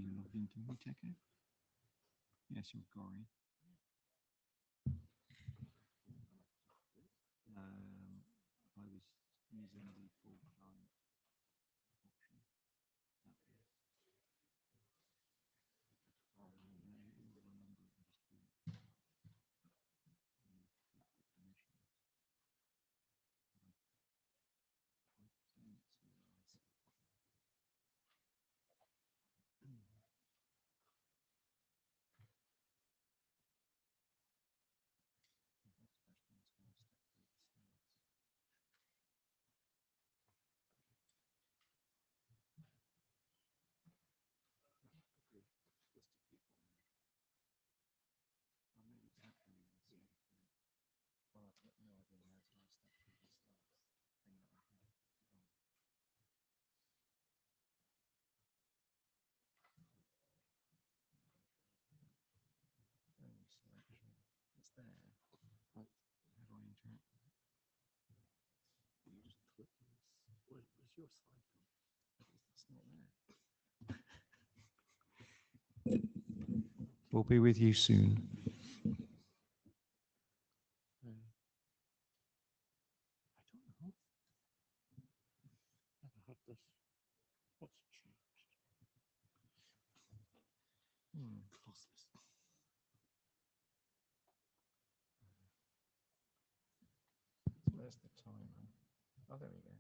you logged into MeetEcho? Yes, you're Gori. I was using the full client option. It's there. How do I interact? You just click this. Where's your slide gone? It's not there. We'll be with you soon. I don't know. Never had this. What's changed? Close this. Where's the timer? Oh, there we go.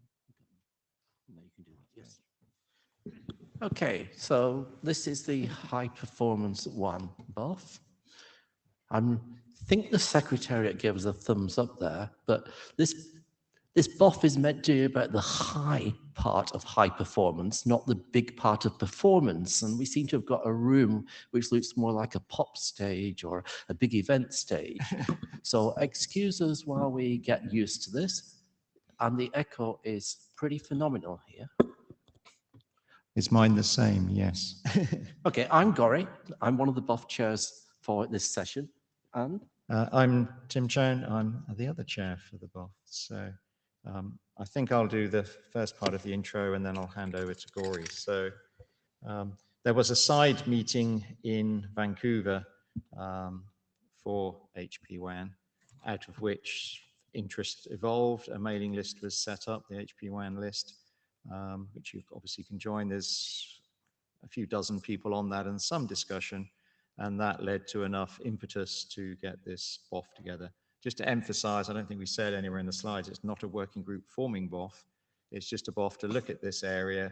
No, you can do that. Yes. Okay, so this is the high performance one BOF. I think the Secretariat gave us a thumbs up there, but this BOF is meant to be about the high part of high performance, not the big part of performance. And we seem to have got a room which looks more like a pop stage or a big event stage. So excuse us while we get used to this. And the echo is pretty phenomenal here. Is mine the same? Yes. Okay, I'm Gori. I'm one of the BOF chairs for this session. And I'm Tim Chown. I'm the other chair for the BOF. So I think I'll do the first part of the intro and then I'll hand over to Gori. So there was a side meeting in Vancouver for HPWAN, out of which interest evolved. A mailing list was set up, the HPWAN list, which you obviously can join. There's a few dozen people on that and some discussion, and that led to enough impetus to get this BOF together. Just to emphasize, I don't think we said anywhere in the slides, it's not a working group forming BOF. It's just a BOF to look at this area,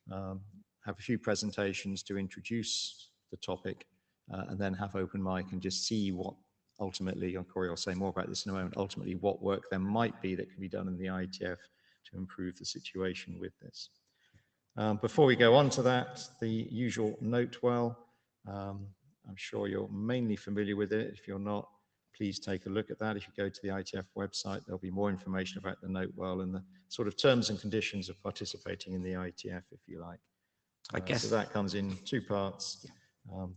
have a few presentations to introduce the topic, and then have open mic and just see what ultimately, Corey will say more about this in a moment, ultimately what work there might be that can be done in the IETF to improve the situation with this. Before we go on to that, the usual note well. I'm sure you're mainly familiar with it. If you're not, please take a look at that. If you go to the IETF website, there'll be more information about the note well and the sort of terms and conditions of participating in the IETF, if you like. I guess so that comes in two parts,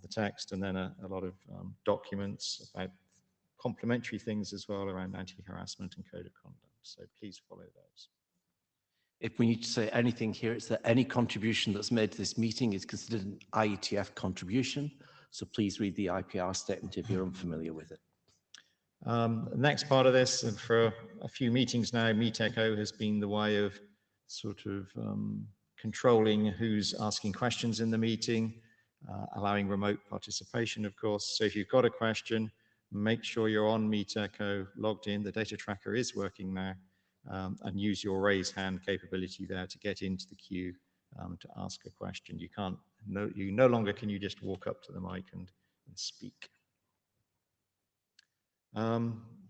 the text and then a lot of documents about complementary things as well around anti-harassment and code of conduct. So please follow those. If we need to say anything here, it's that any contribution that's made to this meeting is considered an IETF contribution. So please read the IPR statement if you're unfamiliar with it. The next part of this, and for a few meetings now, MeetEcho has been the way of sort of controlling who's asking questions in the meeting, allowing remote participation, of course. So if you've got a question, make sure you're on MeetEcho, logged in. The data tracker is working now, and use your raise hand capability there to get into the queue to ask a question. You can't, no longer can you just walk up to the mic and speak.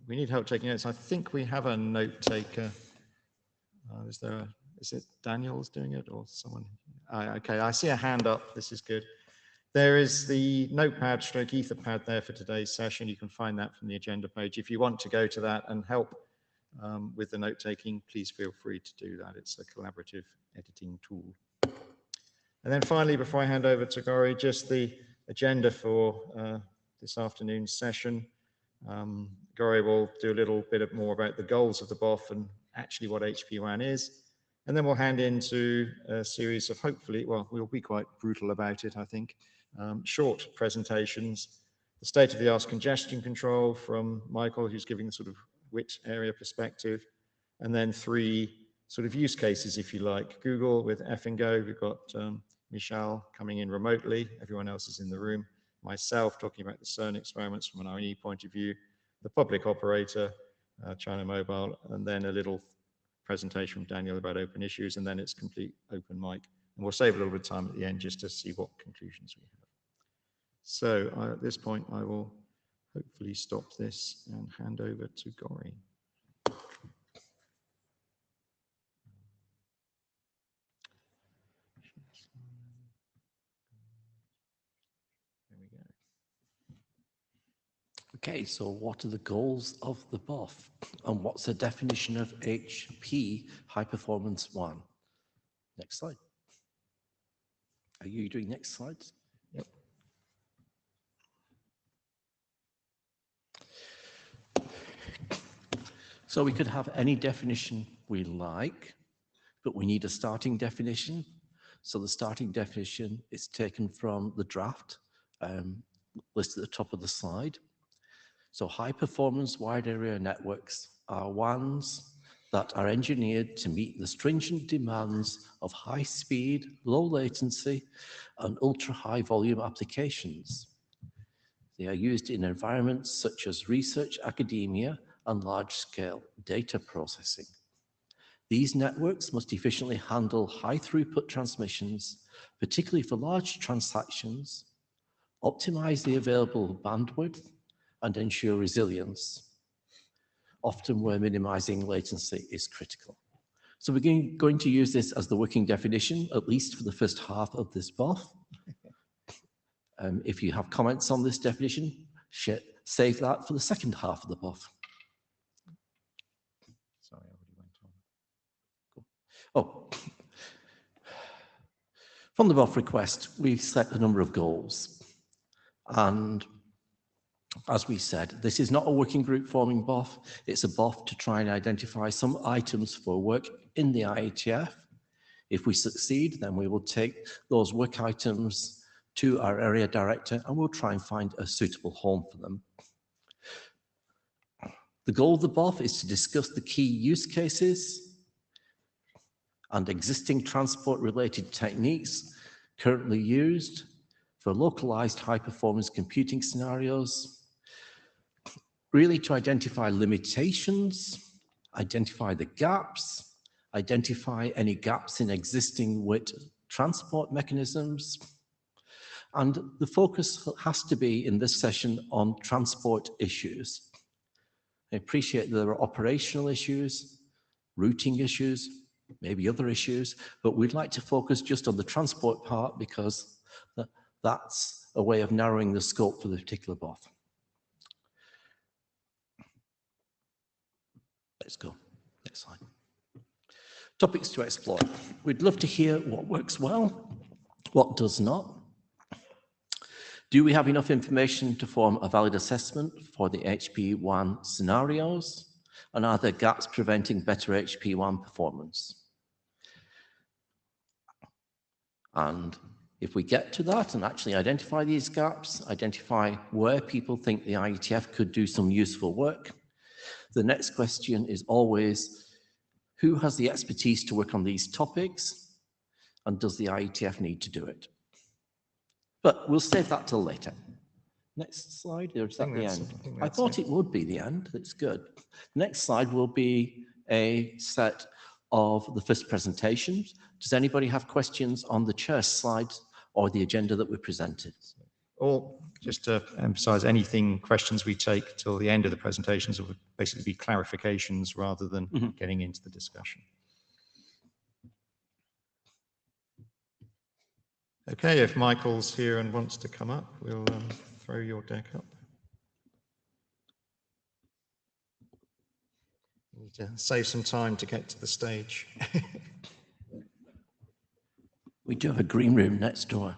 We need help taking notes. I think we have a note taker. Is it Daniel's doing it or someone? Okay, I see a hand up. This is good. There is the notepad / etherpad there for today's session. You can find that from the agenda page. If you want to go to that and help with the note taking, please feel free to do that. It's a collaborative editing tool. And then finally, before I hand over to Gori, just the agenda for this afternoon's session. Gori will do a little bit more about the goals of the BOF and actually what HPWAN is. And then we'll hand into a series of hopefully, well, we'll be quite brutal about it, I think, short presentations. The state-of-the-art congestion control from Michael, who's giving the sort of WIT area perspective, and then 3 sort of use cases, if you like. Google with F and Go, we've got Michal coming in remotely, everyone else is in the room. Myself talking about the CERN experiments from an IE point of view, the public operator, China Mobile, and then a little presentation from Daniel about open issues, and then it's complete open mic. And we'll save a little bit of time at the end just to see what conclusions we have. So at this point, I will hopefully stop this and hand over to Gori. There we go. Okay, so what are the goals of the BOF? And what's the definition of HP High Performance WAN? Next slide. Are you doing next slides? Yep. So we could have any definition we like, but we need a starting definition. So the starting definition is taken from the draft listed at the top of the slide. So high performance wide area networks are WANs that are engineered to meet the stringent demands of high speed, low latency, and ultra high volume applications. They are used in environments such as research, academia, and large scale data processing. These networks must efficiently handle high throughput transmissions, particularly for large transactions, optimize the available bandwidth, and ensure resilience, often where minimizing latency is critical. So we're going to use this as the working definition, at least for the first half of this BOF. If you have comments on this definition, save that for the second half of the BOF. Sorry, I already went on. Cool. Oh, from the BOF request, we set a number of goals. And as we said, this is not a working group forming BOF. It's a BOF to try and identify some items for work in the IETF. If we succeed, then we will take those work items to our area director and we'll try and find a suitable home for them. The goal of the BOF is to discuss the key use cases and existing transport-related techniques currently used for localized high-performance computing scenarios, really to identify limitations, identify the gaps, identify any gaps in existing WIT transport mechanisms. And the focus has to be in this session on transport issues. I appreciate there are operational issues, routing issues, maybe other issues, but we'd like to focus just on the transport part because that's a way of narrowing the scope for the particular BOF. Let's go. Next slide. Topics to explore. We'd love to hear what works well, what does not. Do we have enough information to form a valid assessment for the HPWAN scenarios? And are there gaps preventing better HPWAN performance? And if we get to that and actually identify these gaps, identify where people think the IETF could do some useful work, the next question is always, who has the expertise to work on these topics? And does the IETF need to do it? But we'll save that till later. Next slide, or is that the end? I thought it would be the end, that's good. Next slide will be a set of the first presentations. Does anybody have questions on the chair slides or the agenda that we presented? Or just to emphasize, anything, questions we take till the end of the presentations will basically be clarifications rather than getting into the discussion. Okay, if Michael's here and wants to come up, we'll throw your deck up. We need to save some time to get to the stage. We do have a green room next door.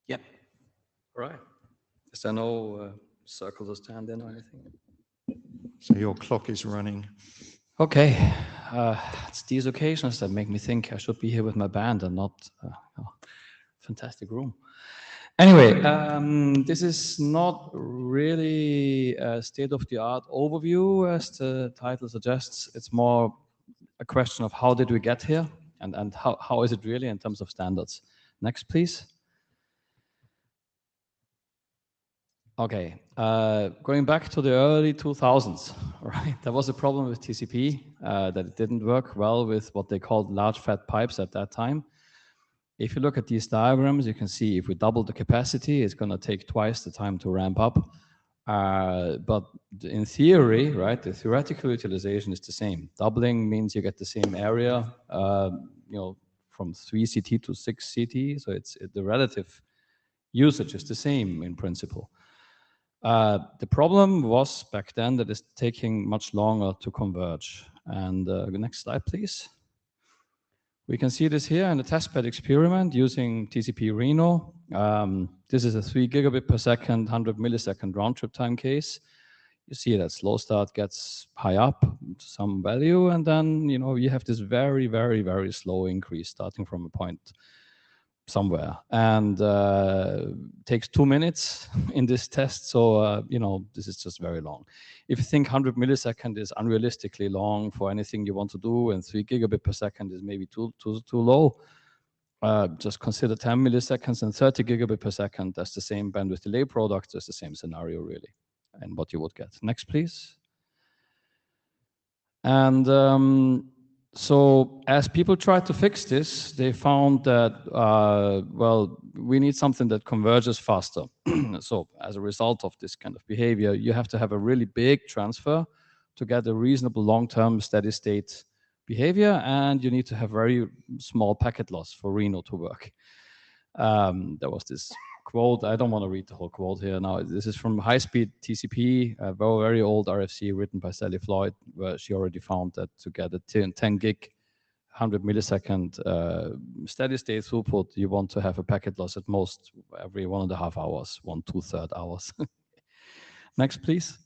Yep. All right. Is there no circle to stand in or anything? So your clock is running. Okay, it's these occasions that make me think I should be here with my band and not fantastic room. Anyway, this is not really a state-of-the-art overview, as the title suggests. It's more a question of how did we get here, and how is it really in terms of standards. Next, please. Okay, going back to the early 2000s, right? There was a problem with TCP, that it didn't work well with what they called large fat pipes at that time. If you look at these diagrams, you can see if we double the capacity, it's going to take twice the time to ramp up. But in theory, right, the theoretical utilization is the same. Doubling means you get the same area, from 3 CT to 6 CT. So the relative usage is the same in principle. The problem was back then that it's taking much longer to converge. And the next slide, please. We can see this here in the testbed experiment using TCP Reno. This is a 3 gigabit per second, 100 millisecond round trip time case. You see that slow start gets high up to some value, and then you have this very, very, very slow increase starting from a point somewhere, and takes 2 minutes in this test. So this is just very long. If you think 100 millisecond is unrealistically long for anything you want to do, and 3 gigabit per second is maybe too low, just consider 10 milliseconds and 30 gigabit per second. That's the same bandwidth delay product. That's the same scenario really, and what you would get. Next, please. And so as people tried to fix this, they found that, we need something that converges faster. So as a result of this kind of behavior, you have to have a really big transfer to get a reasonable long-term steady state behavior, and you need to have very small packet loss for Reno to work. There was this quote, I don't want to read the whole quote here now. This is from High Speed TCP, a very, very old RFC written by Sally Floyd, where she already found that to get a 10 gig, 100 millisecond steady state throughput, you want to have a packet loss at most every 1.5 hours, 1/2 hours. Next, please.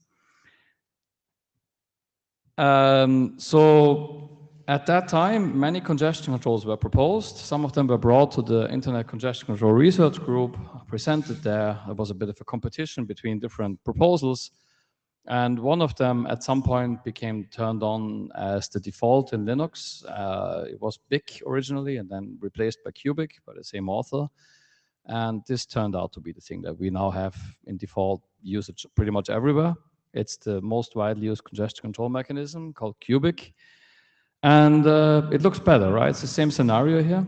So at that time, many congestion controls were proposed. Some of them were brought to the Internet Congestion Control Research Group, presented there. There was a bit of a competition between different proposals. And one of them at some point became turned on as the default in Linux. It was BIC originally and then replaced by Cubic by the same author. And this turned out to be the thing that we now have in default usage pretty much everywhere. It's the most widely used congestion control mechanism called Cubic. And it looks better, right? It's the same scenario here.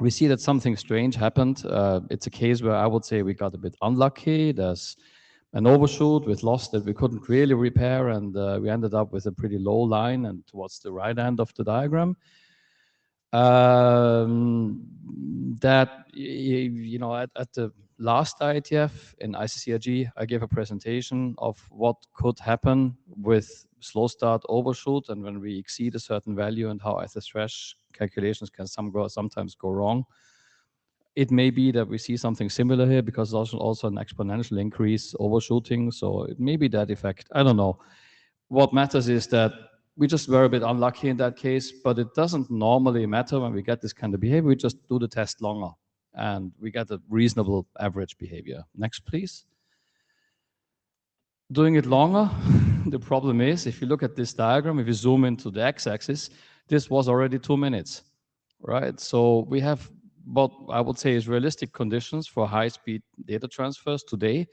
We see that something strange happened. It's a case where I would say we got a bit unlucky. There's an overshoot with loss that we couldn't really repair, and we ended up with a pretty low line and towards the right end of the diagram. That, at the last IETF in ICCRG, I gave a presentation of what could happen with slow start overshoot and when we exceed a certain value, and how ISS calculations can sometimes go wrong. It may be that we see something similar here because there's also an exponential increase overshooting. So it may be that effect. I don't know. What matters is that we just were a bit unlucky in that case, but it doesn't normally matter when we get this kind of behavior. We just do the test longer and we get a reasonable average behavior. Next, please. Doing it longer, the problem is, if you look at this diagram, if you zoom into the x-axis, this was already 2 minutes, right? So we have what I would say is realistic conditions for high-speed data transfers today.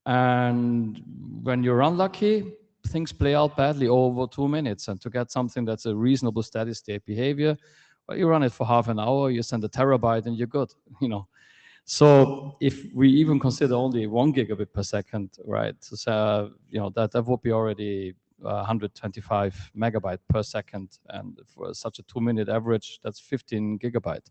And when you're unlucky, things play out badly over 2 minutes. And to get something that's a reasonable steady state behavior, well, you run it for half an hour, you send a terabyte, and you're good, So if we even consider only 1 gigabit per second, right? So, that would be already 125 megabyte per second. And for such a 2 minute average, that's 15 gigabyte.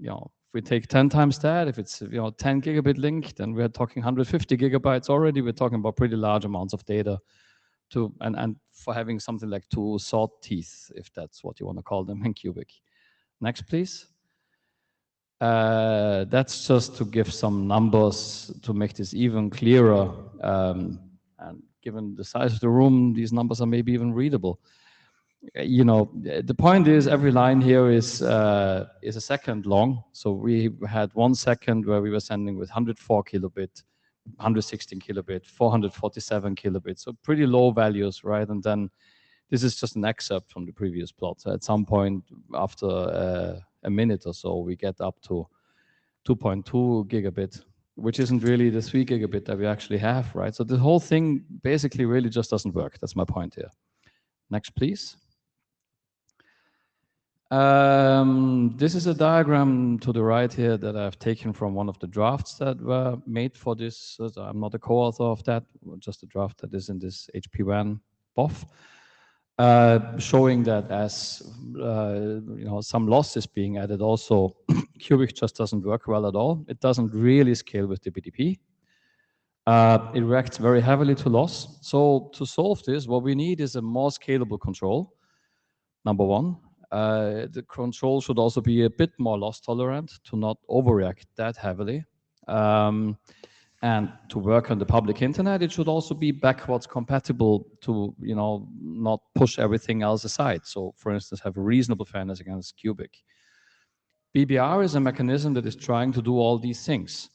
If we take 10 times that, if it's 10 gigabit link, then we're talking 150 gigabytes already. We're talking about pretty large amounts of data and for having something like 2 sword teeth, if that's what you want to call them in Cubic. Next, please. That's just to give some numbers to make this even clearer. And given the size of the room, these numbers are maybe even readable. You know, the point is every line here is a second long. So we had 1 second where we were sending with 104 kilobit, 116 kilobit, 447 kilobits. So pretty low values, right? And then this is just an excerpt from the previous plot. So at some point after a minute or so, we get up to 2.2 gigabit, which isn't really the 3 gigabit that we actually have, right? So the whole thing basically really just doesn't work. That's my point here. Next, please. This is a diagram to the right here that I've taken from one of the drafts that were made for this. I'm not a co-author of that, just a draft that is in this HPWAN BOF, showing that as you know, some loss is being added also, Cubic just doesn't work well at all. It doesn't really scale with the BDP. It reacts very heavily to loss. So to solve this, what we need is a more scalable control, number one. The control should also be a bit more loss tolerant to not overreact that heavily. And to work on the public internet, it should also be backwards compatible to, you know, not push everything else aside. So for instance, have a reasonable fairness against Cubic. BBR is a mechanism that is trying to do all these things.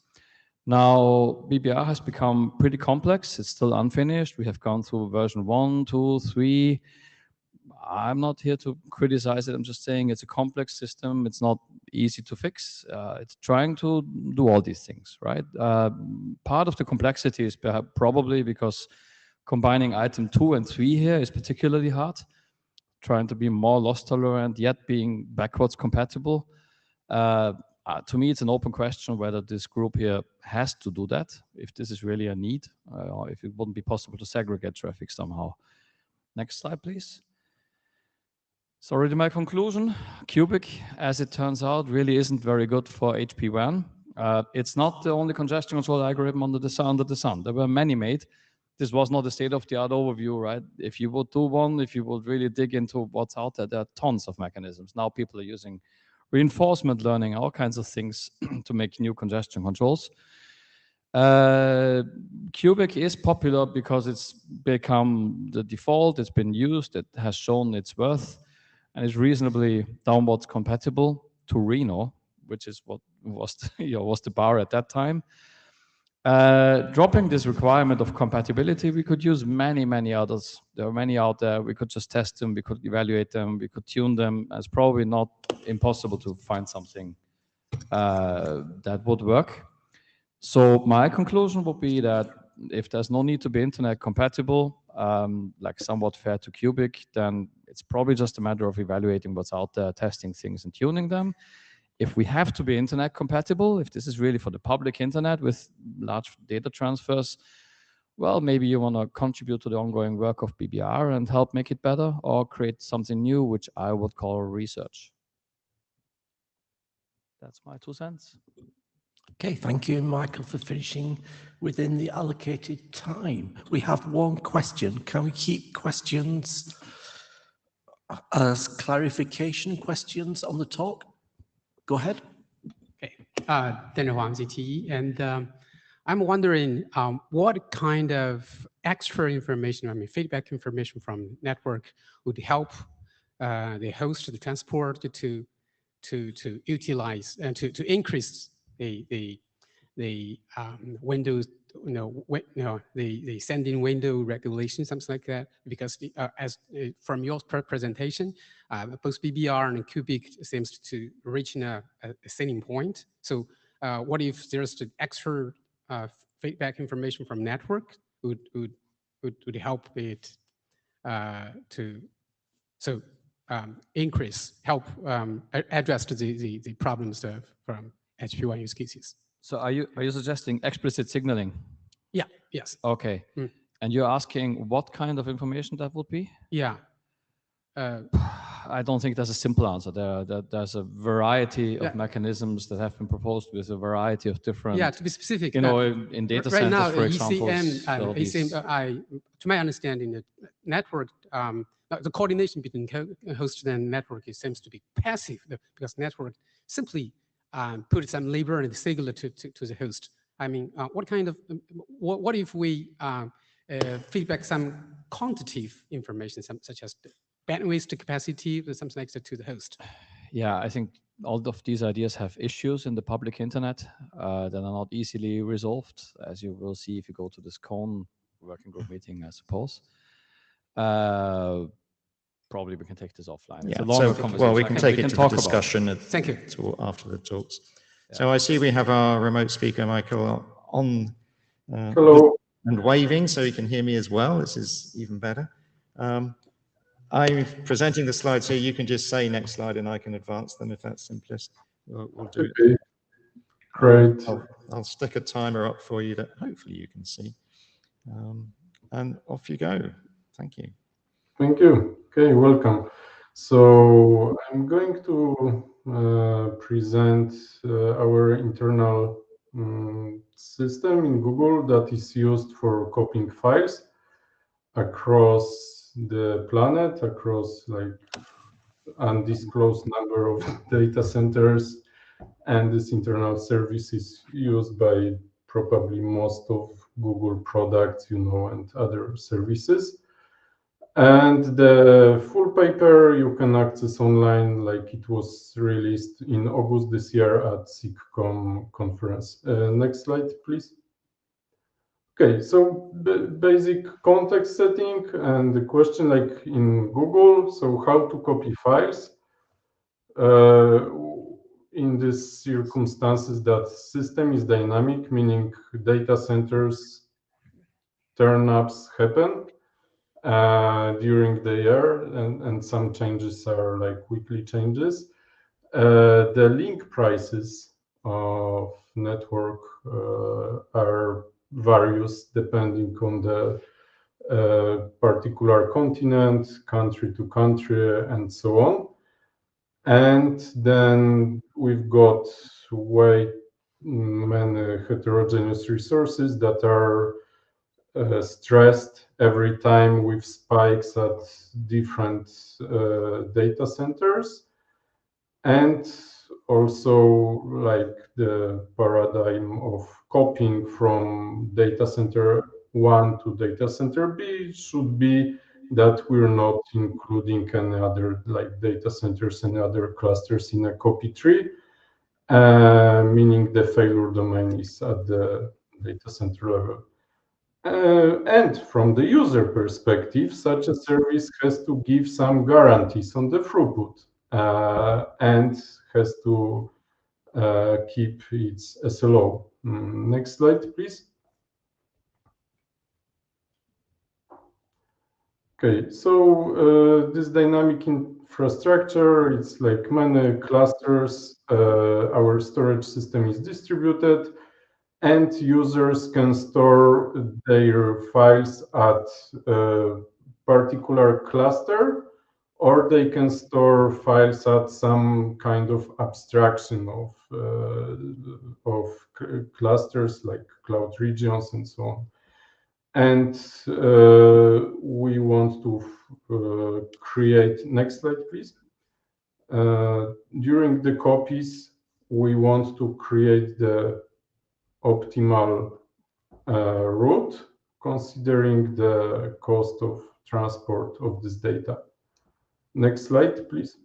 Now, BBR has become pretty complex. It's still unfinished. We have gone through version 1, 2, 3. I'm not here to criticize it. I'm just saying it's a complex system. It's not easy to fix. It's trying to do all these things, right? Part of the complexity is probably because combining item 2 and 3 here is particularly hard. Trying to be more loss tolerant, yet being backwards compatible. To me, it's an open question whether this group here has to do that, if this is really a need, or if it wouldn't be possible to segregate traffic somehow. Next slide, please. So already my conclusion, Cubic, as it turns out, really isn't very good for HPWAN. It's not the only congestion control algorithm under the sun. There were many made. This was not a state-of-the-art overview, right? If you would do one, if you would really dig into what's out there, there are tons of mechanisms. Now people are using reinforcement learning, all kinds of things to make new congestion controls. Cubic is popular because it's become the default. It's been used. It has shown its worth. And is reasonably downwards compatible to Reno, which is what was the bar at that time. Dropping this requirement of compatibility, we could use many others. There are many out there. We could just test them. We could evaluate them. We could tune them. It's probably not impossible to find something that would work. So my conclusion would be that if there's no need to be internet compatible, like somewhat fair to Cubic, then it's probably just a matter of evaluating what's out there, testing things and tuning them. If we have to be internet compatible, if this is really for the public internet with large data transfers, well, maybe you want to contribute to the ongoing work of BBR and help make it better, or create something new, which I would call research. That's my 2 cents. Okay, thank you, Michael, for finishing within the allocated time. We have one question. Can we keep questions as clarification questions on the talk? Go ahead. Okay, Daniel Huang, ZTE, and I'm wondering what kind of extra information, I mean, feedback information from network would help the host, the transport to utilize and to increase the windows, the sending window regulation, something like that. Because from your presentation, both BBR and Cubic seems to reach a ceiling point. So what if there's the extra feedback information from network would help it to increase, help address the problems from HPWAN use cases. So are you suggesting explicit signaling? Yeah. Yes. Okay. Mm. And you're asking what kind of information that would be? Yeah. I don't think there's a simple answer. There's a variety of mechanisms that have been proposed with a variety of different. Yeah, to be specific. You know, in data centers, now, for example. ECM, to my understanding, the network, the coordination between host and network, it seems to be passive because network simply put some labor and signal to the host. I mean, what kind of, what if we feedback some quantitative information, such as the bandwidth, the capacity, or something like that to the host. Yeah, I think all of these ideas have issues in the public internet that are not easily resolved, as you will see if you go to this CONE working group meeting, I suppose. Probably we can take this offline. It's a longer conversation. Well, we can take it to the discussion Thank you. After the talks. Yeah. So I see we have our remote speaker, Michael, on Hello. And waving, so he can hear me as well. This is even better. I'm presenting the slides here. You can just say next slide and I can advance them if that's simplest. We'll do okay. it. Great. I'll stick a timer up for you that hopefully you can see. And off you go. Thank you. Thank you. Okay, welcome. So I'm going to present our internal system in Google that is used for copying files across the planet, across like undisclosed number of data centers, and this internal service is used by probably most of Google products, you know, and other services. And the full paper you can access online, like it was released in August this year at SIGCOMM conference. Next slide, please. Okay, so basic context setting and the question like in Google, so how to copy files in these circumstances that system is dynamic, meaning data centers turn-ups happen during the year, and some changes are like weekly changes. The link prices of network are various depending on the particular continent, country to country, and so on. And then we've got way many heterogeneous resources that are stressed every time with spikes at different data centers, and also like the paradigm of copying from data center 1 to data center B should be that we're not including any other like data centers and other clusters in a copy tree, meaning the failure domain is at the data center level. And from the user perspective, such a service has to give some guarantees on the throughput and has to keep its SLO. Next slide, please. Okay, so this dynamic infrastructure, it's like many clusters. Our storage system is distributed, and users can store their files at a particular cluster, or they can store files at some kind of abstraction of clusters like cloud regions and so on. And we want to create, next slide, please. During the copies, we want to create the optimal route, considering the cost of transport of this data. Next slide, please.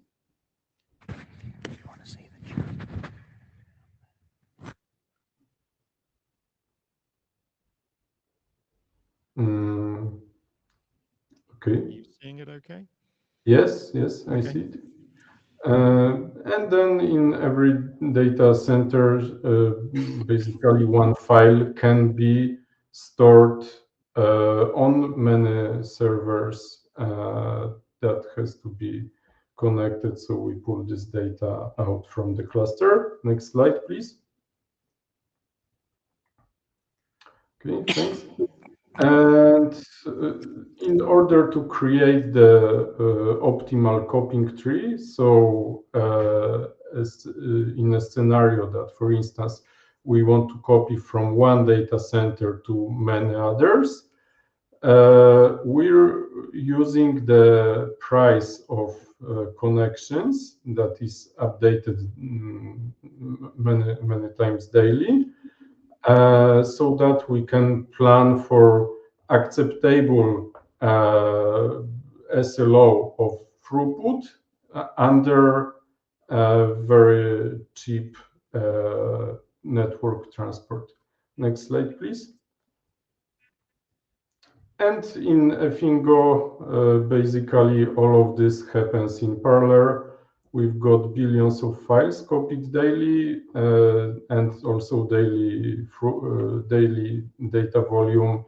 Okay. Are you seeing it okay? Yes, yes, okay. I see it. And then in every data center, basically one file can be stored on many servers that has to be connected. So we pull this data out from the cluster. Next slide, please. Okay, thanks. And in order to create the optimal copying tree, so in a scenario that, for instance, we want to copy from one data center to many others, we're using the price of connections that is updated many times daily. So that we can plan for acceptable SLO of throughput under very cheap network transport. Next slide, please. And in Fingo, basically all of this happens in parallel. We've got billions of files copied daily, and also daily data volume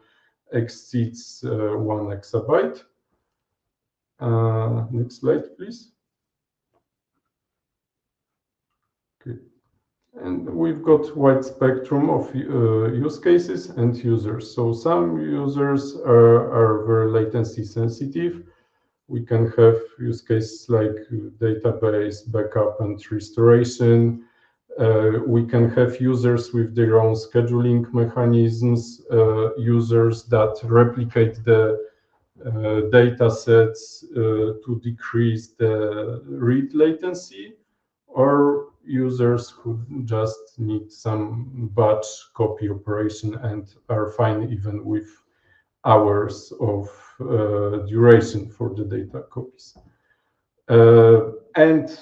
exceeds 1 exabyte. Next slide, please. Okay. And we've got wide spectrum of use cases and users. So some users are very latency sensitive. We can have use cases like database backup and restoration. We can have users with their own scheduling mechanisms, users that replicate the data sets to decrease the read latency, or users who just need some batch copy operation and are fine even with hours of duration for the data copies. And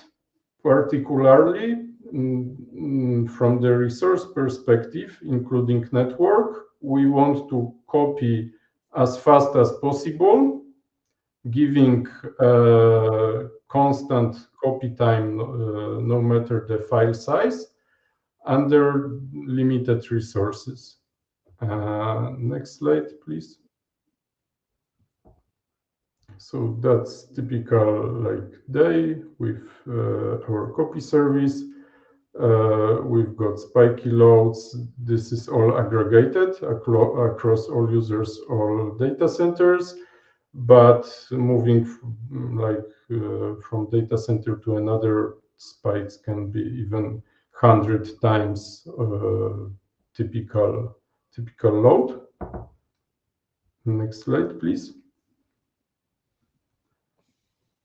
particularly from the resource perspective, including network, we want to copy as fast as possible, giving constant copy time no matter the file size under limited resources. Next slide, please. So that's typical like day with our copy service. We've got spiky loads. This is all aggregated across all users, all data centers. But moving from data center to another, spikes can be even 100 times typical load. Next slide, please.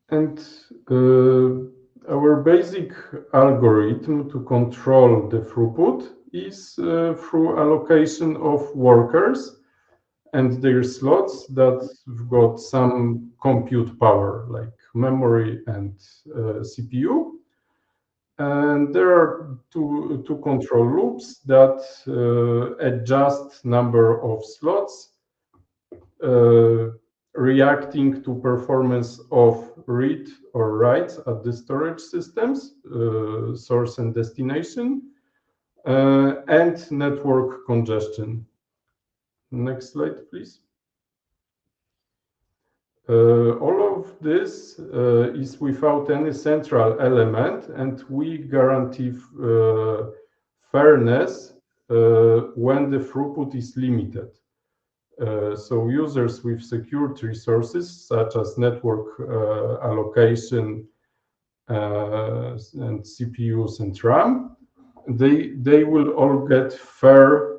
And our basic algorithm to control the throughput is through allocation of workers and their slots that have got some compute power, like memory and CPU. And there are two control loops that adjust number of slots, reacting to performance of read or writes at the storage systems, source and destination, and network congestion. Next slide, please. All of this is without any central element, and we guarantee fairness when the throughput is limited. So users with secured resources, such as network allocation and CPUs and RAM, they will all get fair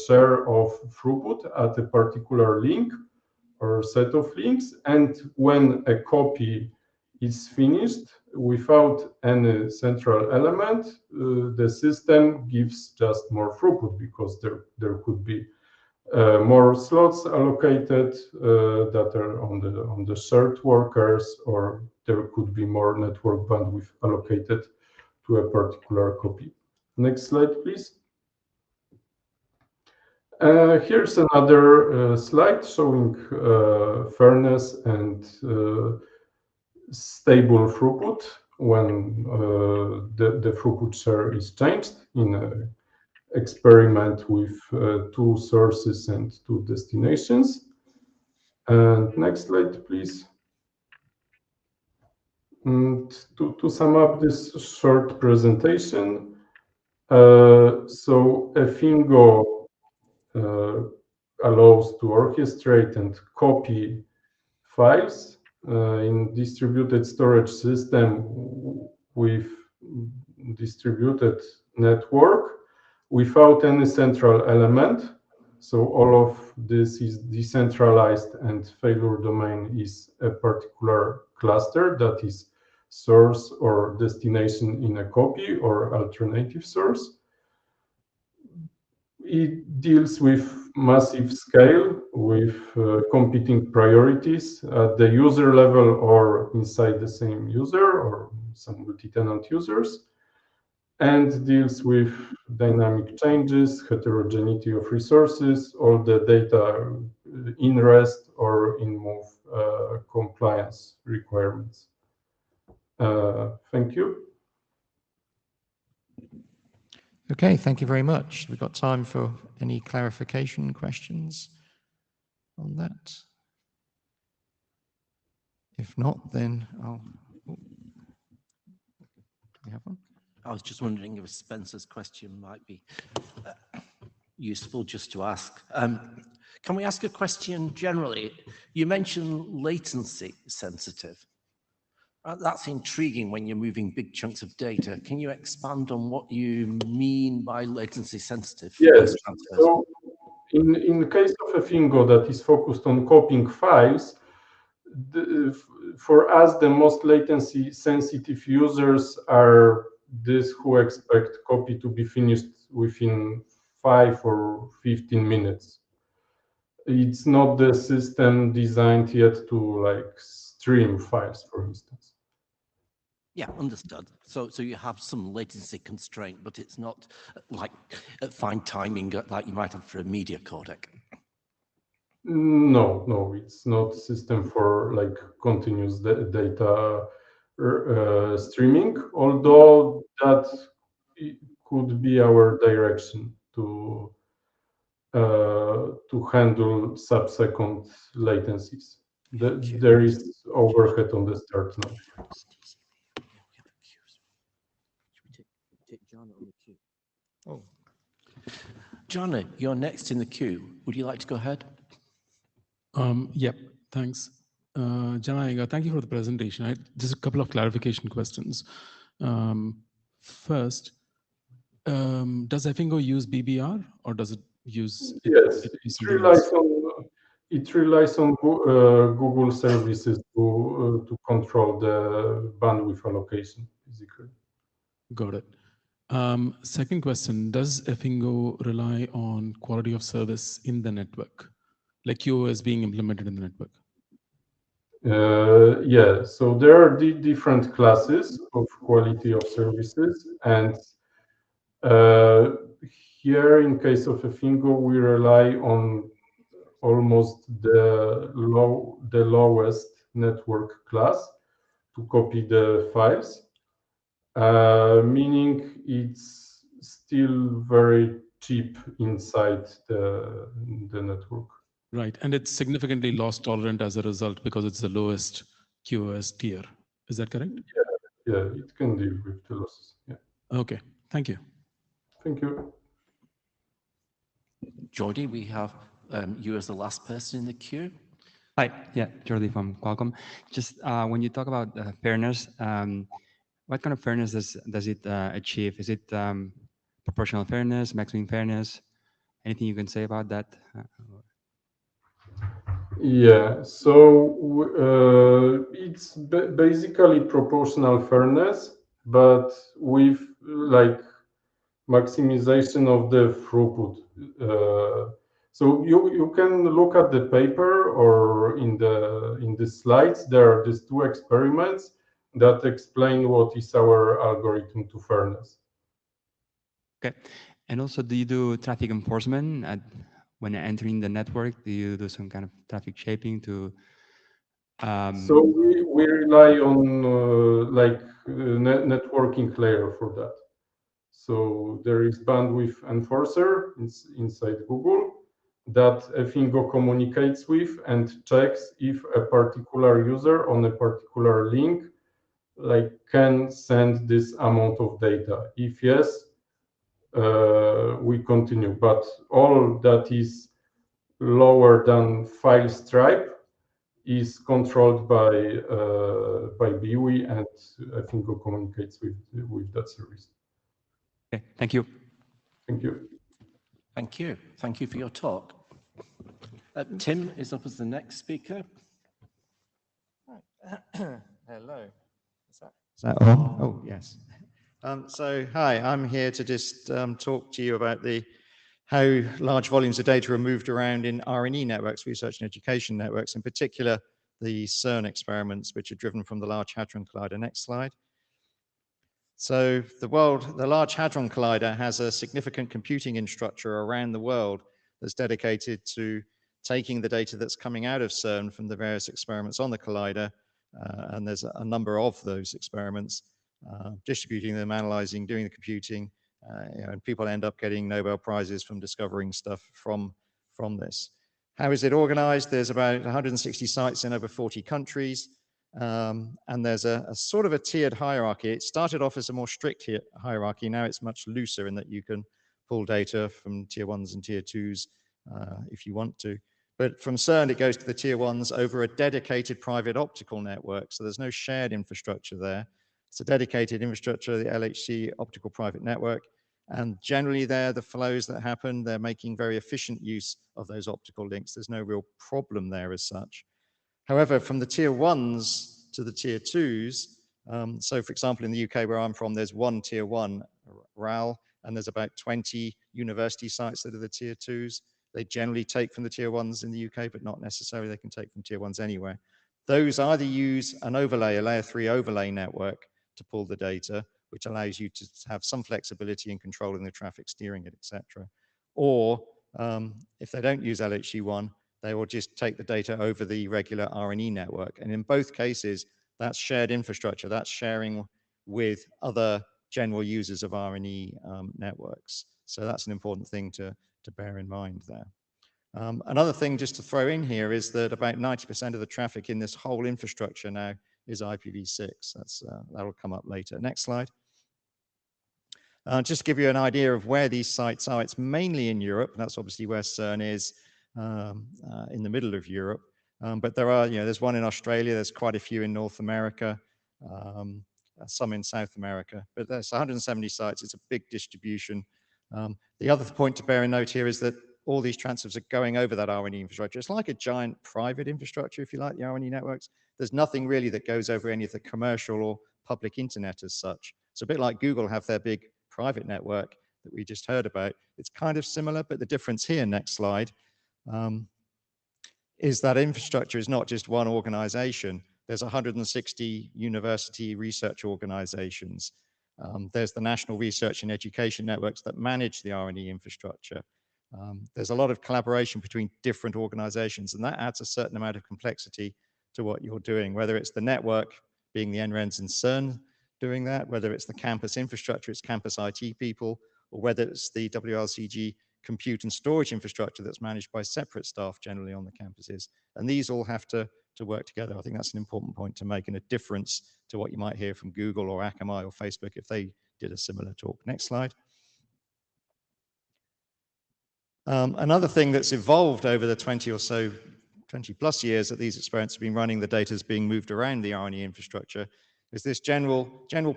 share of throughput at a particular link or set of links. And when a copy is finished without any central element, the system gives just more throughput because there could be more slots allocated that are on the shared workers, or there could be more network bandwidth allocated to a particular copy. Next slide, please. Here's another slide showing fairness and stable throughput when the throughput share is changed in an experiment with 2 sources and 2 destinations. And next slide, please. And to sum up this short presentation, so a Fingo allows to orchestrate and copy files in distributed storage system with distributed network without any central element. So all of this is decentralized, and failure domain is a particular cluster that is source or destination in a copy or alternative source. It deals with massive scale with competing priorities at the user level or inside the same user or some multi-tenant users, and deals with dynamic changes, heterogeneity of resources, all the data in rest or in move compliance requirements. Thank you. Okay, thank you very much. We've got time for any clarification questions on that. If not, then I'll. Do we have one? I was just wondering if Spencer's question might be useful just to ask. Can we ask a question generally? You mentioned latency sensitive. That's intriguing when you're moving big chunks of data. Can you expand on what you mean by latency sensitive? Yes. So in the case of a Fingo that is focused on copying files, for us, the most latency sensitive users are these who expect copy to be finished within 5 or 15 minutes. It's not the system designed yet to like stream files, for instance. Yeah, understood. So you have some latency constraint, but it's not like fine timing like you might have for a media codec. No, it's not a system for like continuous data streaming, although that could be our direction to handle sub-second latencies. There is overhead on the start now. Oh, Johnny, you're next in the queue. Would you like to go ahead? Yep, thanks. Janai, thank you for the presentation. Just a couple of clarification questions. First, does Efingo use BBR or does it use? Yes, it relies on Google services to control the bandwidth allocation, basically. Got it. Second question, does Efingo rely on quality of service in the network, like QoS being implemented in the network? Yeah, so there are different classes of quality of services, and here in case of Efingo, we rely on almost the lowest network class to copy the files, meaning it's still very cheap inside the network. Right, and it's significantly loss tolerant as a result because it's the lowest QoS tier. Is that correct? Yeah, it can deal with the losses. Yeah. Okay, thank you. Thank you. Jordi, we have you as the last person in the queue. Hi, yeah, Jordi from Qualcomm. Just when you talk about fairness, what kind of fairness does it achieve? Is it proportional fairness, maximum fairness? Anything you can say about that? Yeah, so it's basically proportional fairness, but with like maximization of the throughput. So you can look at the paper or in the slides. There are these two experiments that explain what is our algorithm to fairness. Okay, and also, do you do traffic enforcement when entering the network? Do you do some kind of traffic shaping to? So we rely on networking layer for that. So there is bandwidth enforcer inside Google that Efingo communicates with and checks if a particular user on a particular link can send this amount of data. If yes, we continue. But all that is lower than file stripe is controlled by BUI, and Efingo communicates with that service. Okay, thank you. Thank you. Thank you. Thank you for your talk. Tim is up as the next speaker. Hello. Is that on? Oh, yes. So, hi, I'm here to just talk to you about the how large volumes of data are moved around in R&E networks, research and education networks, in particular the CERN experiments, which are driven from the Large Hadron Collider. Next slide. So the Large Hadron Collider has a significant computing infrastructure around the world that's dedicated to taking the data that's coming out of CERN from the various experiments on the collider, and there's a number of those experiments, distributing them, analyzing, doing the computing, and people end up getting Nobel Prizes from discovering stuff from this. How is it organized? There's about 160 sites in over 40 countries. And there's a sort of a tiered hierarchy. It started off as a more strict hierarchy. Now it's much looser in that you can pull data from tier 1s and tier 2s if you want to. But from CERN, it goes to the tier 1s over a dedicated private optical network. So there's no shared infrastructure there. It's a dedicated infrastructure, the LHC optical private network. And generally there, the flows that happen, they're making very efficient use of those optical links. There's no real problem there as such. However, from the tier 1s to the tier 2s, so for example, in the UK where I'm from, there's one tier 1 RAL, and there's about 20 university sites that are the tier 2s. They generally take from the tier 1s in the UK, but not necessarily. They can take from tier 1s anywhere. Those either use an overlay, a layer 3 overlay network to pull the data, which allows you to have some flexibility in controlling the traffic, steering it, etc. Or if they don't use LHC1, they will just take the data over the regular R&E network. And in both cases, that's shared infrastructure. That's sharing with other general users of R&E networks. So that's an important thing to bear in mind there. Another thing just to throw in here is that about 90% of the traffic in this whole infrastructure now is IPv6. That'll come up later. Next slide. Just to give you an idea of where these sites are, it's mainly in Europe, and that's obviously where CERN is, in the middle of Europe. But there are, there's one in Australia, there's quite a few in North America, some in South America, but there's 170 sites. It's a big distribution. The other point to bear in note here is that all these transfers are going over that R&E infrastructure. It's like a giant private infrastructure, if you like, the R&E networks. There's nothing really that goes over any of the commercial or public internet as such. It's a bit like Google have their big private network that we just heard about. It's kind of similar, but the difference here, next slide, is that infrastructure is not just one organization. There's 160 university research organizations. There's the National Research and Education Networks that manage the R&E infrastructure. There's a lot of collaboration between different organizations, and that adds a certain amount of complexity to what you're doing, whether it's the network being the NRENs and CERN doing that, whether it's the campus infrastructure, it's campus IT people, or whether it's the WLCG compute and storage infrastructure that's managed by separate staff generally on the campuses. And these all have to work together. I think that's an important point to make, and a difference to what you might hear from Google or Akamai or Facebook if they did a similar talk. Next slide. Another thing that's evolved over the 20 plus years that these experiments have been running, the data is being moved around the R&E infrastructure, is this general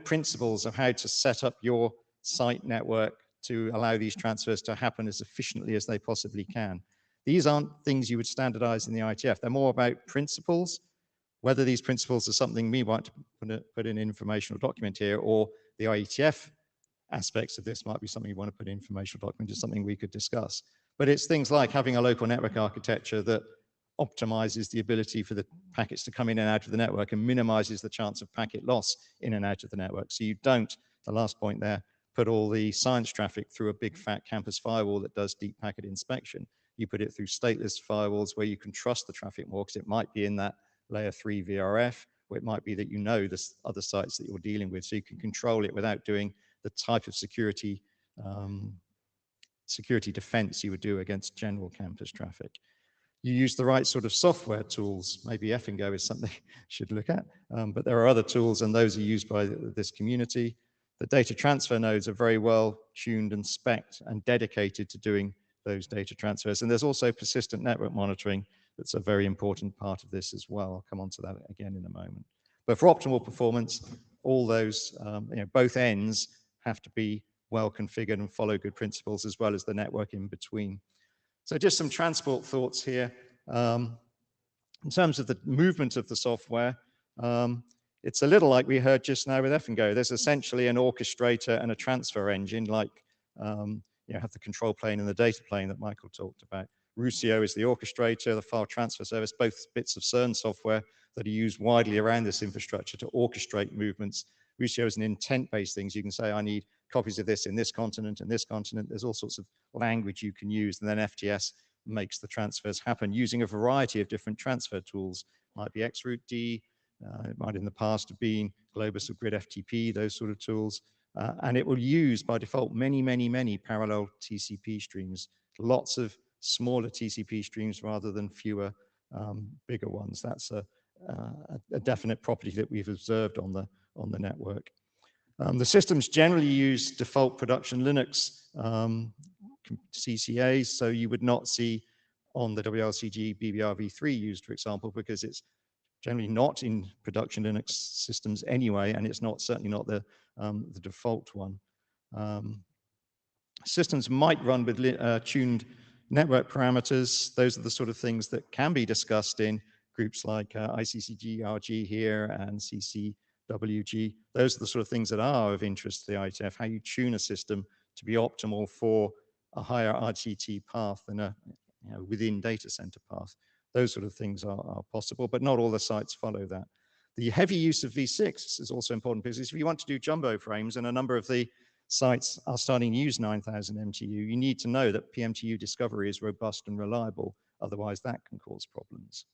principles of how to set up your site network to allow these transfers to happen as efficiently as they possibly can. These aren't things you would standardize in the IETF. They're more about principles, whether these principles are something we want to put in an informational document here, or the IETF aspects of this might be something you want to put in an informational document, just something we could discuss. But it's things like having a local network architecture that optimizes the ability for the packets to come in and out of the network and minimizes the chance of packet loss in and out of the network. So you don't, the last point there, put all the science traffic through a big fat campus firewall that does deep packet inspection. You put it through stateless firewalls where you can trust the traffic more, because it might be in that layer 3 VRF, or it might be that you know the other sites that you're dealing with, so you can control it without doing the type of security defense you would do against general campus traffic. You use the right sort of software tools. Maybe FNGO is something you should look at, but there are other tools, and those are used by this community. The data transfer nodes are very well tuned and spec'd and dedicated to doing those data transfers. And there's also persistent network monitoring that's a very important part of this as well. I'll come on to that again in a moment. But for optimal performance, all those, both ends have to be well configured and follow good principles, as well as the network in between. So just some transport thoughts here. In terms of the movement of the software, it's a little like we heard just now with FNGO. There's essentially an orchestrator and a transfer engine, like have the control plane and the data plane that Michael talked about. Rusio is the orchestrator, the file transfer service, both bits of CERN software that are used widely around this infrastructure to orchestrate movements. Rusio is an intent-based thing. So you can say, I need copies of this in this continent and this continent. There's all sorts of language you can use. And then FTS makes the transfers happen using a variety of different transfer tools. Might be XRootD, it might in the past have been Globus or Grid FTP, those sort of tools. And it will use, by default, many, many, many parallel TCP streams, lots of smaller TCP streams rather than fewer bigger ones. That's a definite property that we've observed on the network. The systems generally use default production Linux CCAs, so you would not see on the WLCG BBRv3 used, for example, because it's generally not in production Linux systems anyway, and it's certainly not the default one. Systems might run with tuned network parameters. Those are the sort of things that can be discussed in groups like ICCG-RG here and CCWG. Those are the sort of things that are of interest to the IETF, how you tune a system to be optimal for a higher RTT path than a within data center path. Those sort of things are possible, but not all the sites follow that. The heavy use of V6 is also important because if you want to do jumbo frames, and a number of the sites are starting to use 9000 MTU, you need to know that PMTU discovery is robust and reliable. Otherwise, that can cause problems.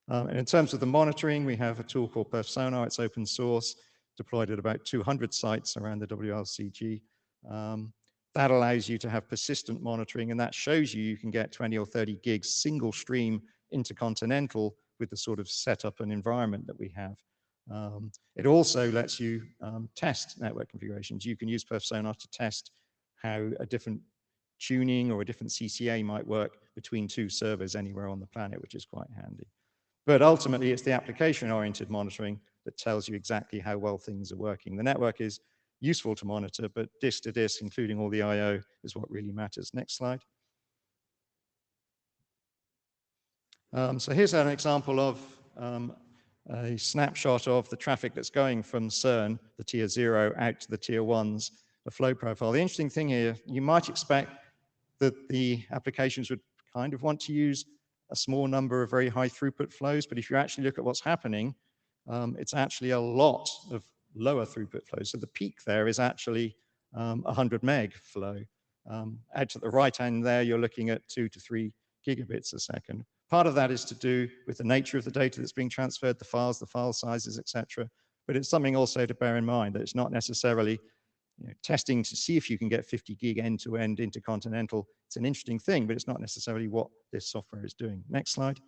And in terms of the monitoring, we have a tool called PerfSonar. It's open source, deployed at about 200 sites around the WLCG. That allows you to have persistent monitoring, and that shows you can get 20 or 30 gigs single stream intercontinental with the sort of setup and environment that we have. It also lets you test network configurations. You can use PerfSonar to test how a different tuning or a different CCA might work between two servers anywhere on the planet, which is quite handy. But ultimately, it's the application-oriented monitoring that tells you exactly how well things are working. The network is useful to monitor, but disk to disk, including all the I/O, is what really matters. Next slide. So here's an example of a snapshot of the traffic that's going from CERN, the tier 0, out to the tier 1s, the flow profile. The interesting thing here, you might expect that the applications would kind of want to use a small number of very high throughput flows, but if you actually look at what's happening, it's actually a lot of lower throughput flows. So the peak there is actually 100 meg flow. Out to the right hand there, you're looking at 2 to 3 gigabits a second. Part of that is to do with the nature of the data that's being transferred, the files, the file sizes, etc. But it's something also to bear in mind that it's not necessarily testing to see if you can get 50 gig end-to-end intercontinental. It's an interesting thing, but it's not necessarily what this software is doing. Next slide.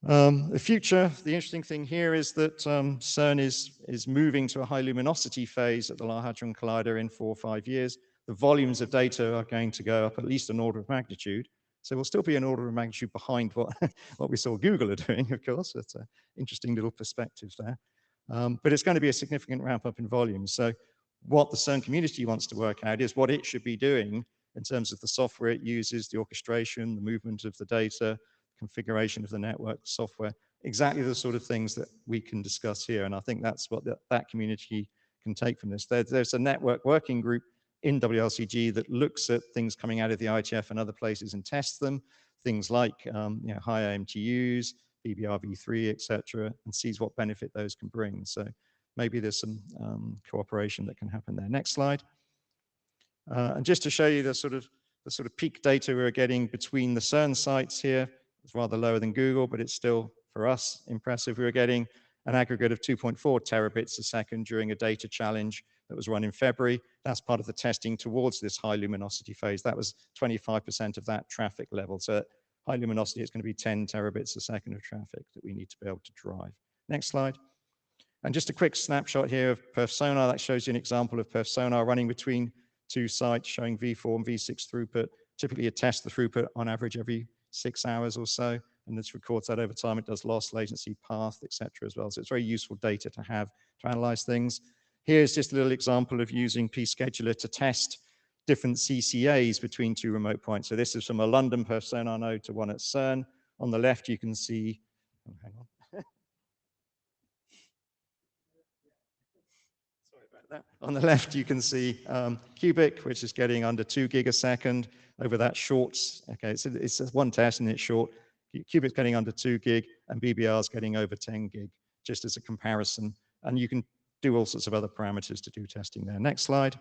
The future, the interesting thing here is that CERN is moving to a high luminosity phase at the Large Hadron Collider in 4 or 5 years. The volumes of data are going to go up at least an order of magnitude. So we'll still be an order of magnitude behind what we saw Google are doing, of course. That's an interesting little perspective there. But it's going to be a significant ramp up in volume. So what the CERN community wants to work out is what it should be doing in terms of the software it uses, the orchestration, the movement of the data, configuration of the network software, exactly the sort of things that we can discuss here. And I think that's what that community can take from this. There's a network working group in WLCG that looks at things coming out of the IETF and other places and tests them, things like higher MTUs, BBRv3, etc., and sees what benefit those can bring. So maybe there's some cooperation that can happen there. Next slide. And just to show you the sort of peak data we're getting between the CERN sites here, it's rather lower than Google, but it's still, for us, impressive. We were getting an aggregate of 2.4 terabits a second during a data challenge that was run in February. That's part of the testing towards this high luminosity phase. That was 25% of that traffic level. So at high luminosity, it's going to be 10 terabits a second of traffic that we need to be able to drive. Next slide. And just a quick snapshot here of PerfSonar. That shows you an example of PerfSonar running between two sites, showing V4 and V6 throughput. Typically, you test the throughput on average every 6 hours or so, and this records that over time. It does loss, latency, path, etc. as well. So it's very useful data to have to analyze things. Here's just a little example of using pScheduler to test different CCAs between two remote points. So this is from a London PerfSonar node to one at CERN. On the left, you can see, oh, hang on. Sorry about On the left, you can see cubic, which is getting under 2 gig a second over that short. Okay, it's one test and it's short. Cubic's getting under 2 gig, and BBR is getting over 10 gig, just as a comparison. And you can do all sorts of other parameters to do testing there. Next slide,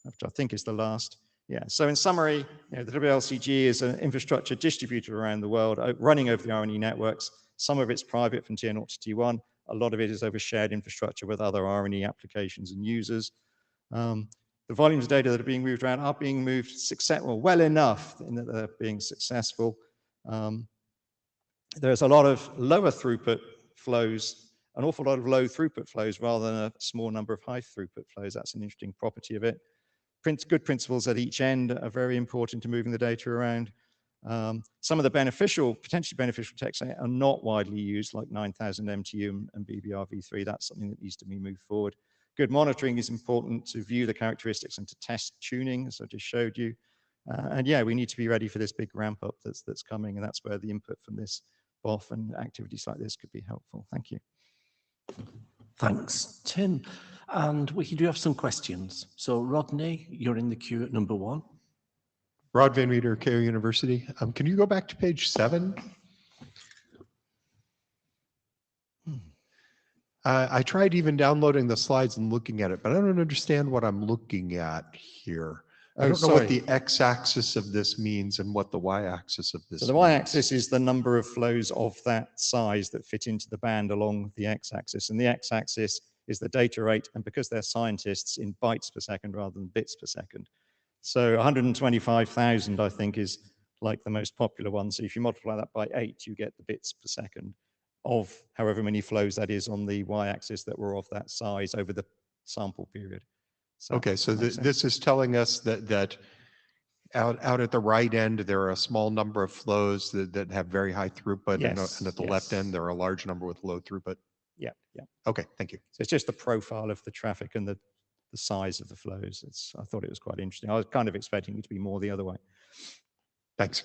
which I think is the last. Yeah, so in summary, the WLCG is an infrastructure distributed around the world, running over the RNE networks. Some of it's private from tier 0 to T1. A lot of it is over shared infrastructure with other RNE applications and users. The volumes of data that are being moved around are being moved well enough in that they're being successful. There's a lot of lower throughput flows, an awful lot of low throughput flows rather than a small number of high throughput flows. That's an interesting property of it. Good principles at each end are very important to moving the data around. Some of the potentially beneficial techs are not widely used, like 9000 MTU and BBR v3. That's something that needs to be moved forward. Good monitoring is important to view the characteristics and to test tuning, as I just showed you. And yeah, we need to be ready for this big ramp up that's coming, and that's where the input from this BOF and activities like this could be helpful. Thank you. Thanks, Tim. And we do have some questions. So Rodney, you're in the queue at number 1. Rod Van Meter, KO University. Can you go back to page 7? I tried even downloading the slides and looking at it, but I don't understand what I'm looking at here. I don't know what the x-axis of this means and what the y-axis of this So the y-axis is the number of flows of that size that fit into the band along the x-axis, and the x-axis is the data rate, and because they're scientists, in bytes per second rather than bits per second. So 125,000, I think, is like the most popular one. So if you multiply that by 8, you get the bits per second of however many flows that is on the y-axis that were of that size over the sample period. So okay, so this is telling us that out at the right end, there are a small number of flows that have very high throughput, yes, and at the left end, there are a large number with low throughput. Yeah, yeah. Okay, thank you. So it's just the profile of the traffic and the size of the flows. I thought it was quite interesting. I was kind of expecting it to be more the other way. Thanks.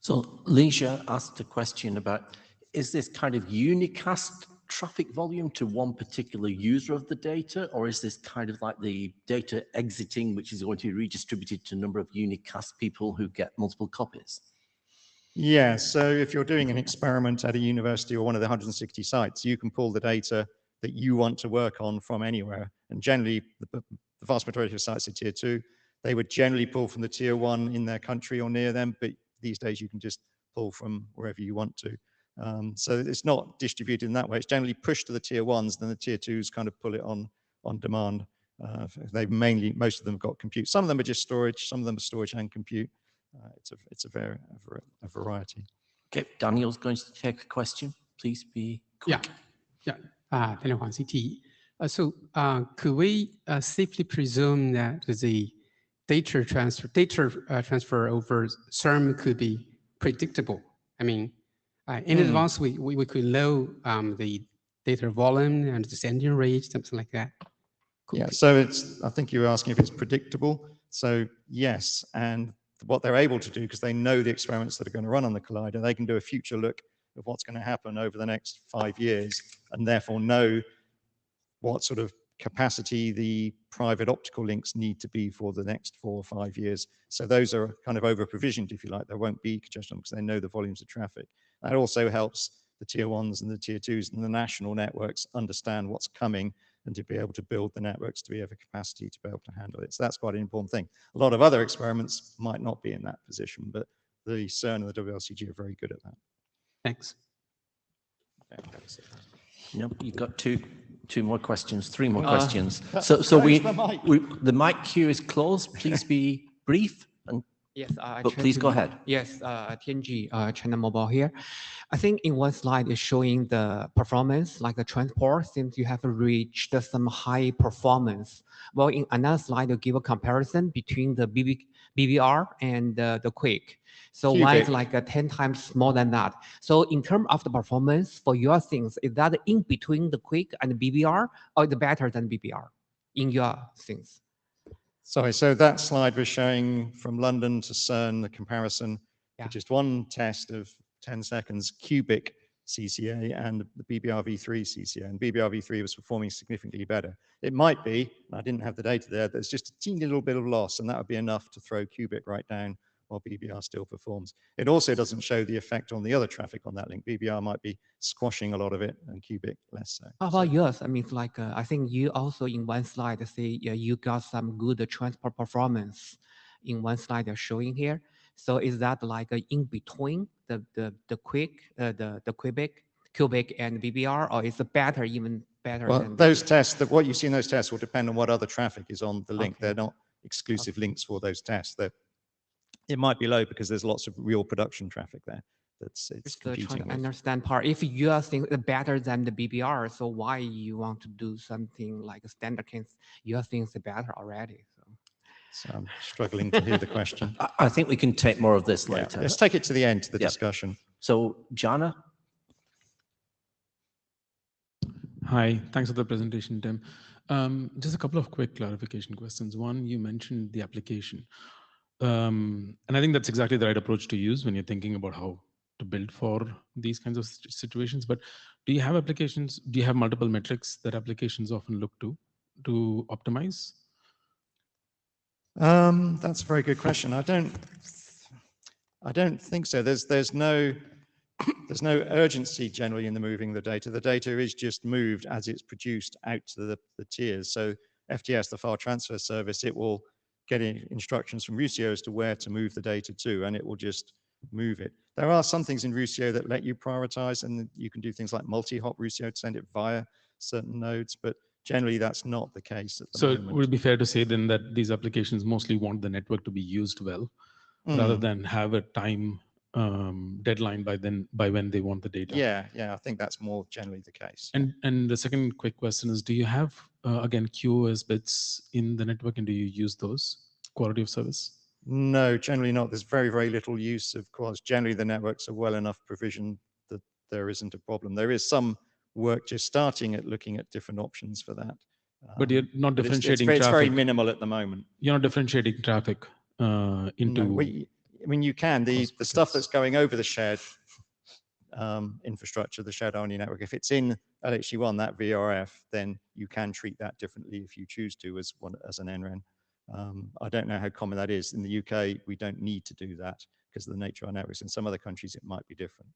So Leisha asked a question about, is this kind of unicast traffic volume to one particular user of the data, or is this kind of like the data exiting, which is going to be redistributed to a number of unicast people who get multiple copies? Yeah, so if you're doing an experiment at a university or one of the 160 sites, you can pull the data that you want to work on from anywhere. And generally, the vast majority of sites are tier 2. They would generally pull from the tier 1 in their country or near them, but these days you can just pull from wherever you want to. So it's not distributed in that way. It's generally pushed to the tier 1s, then the tier 2s kind of pull it on demand. Most of them have got compute. Some of them are just storage, some of them are storage and compute. It's a variety. Okay, Daniel's going to take a question. Please be quick. Yeah. Daniel Huang, CT. So could we safely presume that the data transfer over CERN could be predictable? I mean, in advance, we could know the data volume and the sending rate, something like that. Yeah, so I think you were asking if it's predictable. So yes, and what they're able to do, because they know the experiments that are going to run on the collider, they can do a future look of what's going to happen over the next 5 years, and therefore know what sort of capacity the private optical links need to be for the next 4 or 5 years. So those are kind of over-provisioned, if you like. There won't be congestion because they know the volumes of traffic. That also helps the tier 1s and the tier 2s and the national networks understand what's coming and to be able to build the networks to be of a capacity to be able to handle it. So that's quite an important thing. A lot of other experiments might not be in that position, but the CERN and the WLCG are very good at that. Thanks. No, you've got two more questions, 3 more questions. So the mic queue is closed. Please be brief. Yes, but please go ahead. Yes, TNG, China Mobile here. I think in one slide is showing the performance, like the transport seems you have reached some high performance. Well, in another slide, you give a comparison between the BBR and the Quick. So one is like 10 times more than that. So in terms of the performance for your things, is that in between the Quick and the BBR, or is it better than BBR in your things? Sorry, so that slide was showing from London to CERN, the comparison, for just one test of 10 seconds, cubic CCA and the BBRv3 CCA, and BBRv3 was performing significantly better. It might be, I didn't have the data there, there's just a teeny little bit of loss, and that would be enough to throw Cubic right down while BBR still performs. It also doesn't show the effect on the other traffic on that link. BBR might be squashing a lot of it and Cubic less so. How about yours? I mean, it's like, I think you also in one slide say you got some good transport performance in one slide you're showing here. So is that like in between the Cubic and BBR, or is it better, even better? Well, than those BBR? tests, what you see in those tests will depend on what other traffic is on the link. Okay. They're not exclusive links for those tests. It might be low because there's lots of real production traffic there. It's Just competing trying to with. understand part. If you are thinking better than the BBR, so why you want to do something like a standard case? You think it's better already. So I'm struggling to hear the question. I think we can take more of this Yeah, later. let's take it to the end, to the Yep. discussion. So, Jana? Hi, thanks for the presentation, Tim. Just a couple of quick clarification questions. One, you mentioned the application. And I think that's exactly the right approach to use when you're thinking about how to build for these kinds of situations. But do you have applications, do you have multiple metrics that applications often look to optimize? That's a very good question. I don't think so. There's no urgency generally in the moving the data. The data is just moved as it's produced out to the tiers. So FTS, the file transfer service, it will get instructions from Rusio as to where to move the data to, and it will just move it. There are some things in Rusio that let you prioritize, and you can do things like multi-hop Rusio to send it via certain nodes, but generally that's not the case at the moment. So would it be fair to say then that these applications mostly want the network to be used well, rather than have a time deadline by when they want the data? Yeah, I think that's more generally the case. And the second quick question is, do you have, again, QoS bits in the network, and do you use those, quality of service? No, generally not. There's very, very little use of QoS. Generally, the networks are well enough provisioned that there isn't a problem. There is some work just starting at looking at different options for that. But you're not differentiating it's very traffic. minimal at the moment. You're not differentiating traffic into... No, I mean, you can. The stuff that's going over the shared infrastructure, the shared RNA network, if it's in LHC1, that VRF, then you can treat that differently if you choose to as an NREN. I don't know how common that is. In the UK, we don't need to do that because of the nature of our networks. In some other countries, it might be different.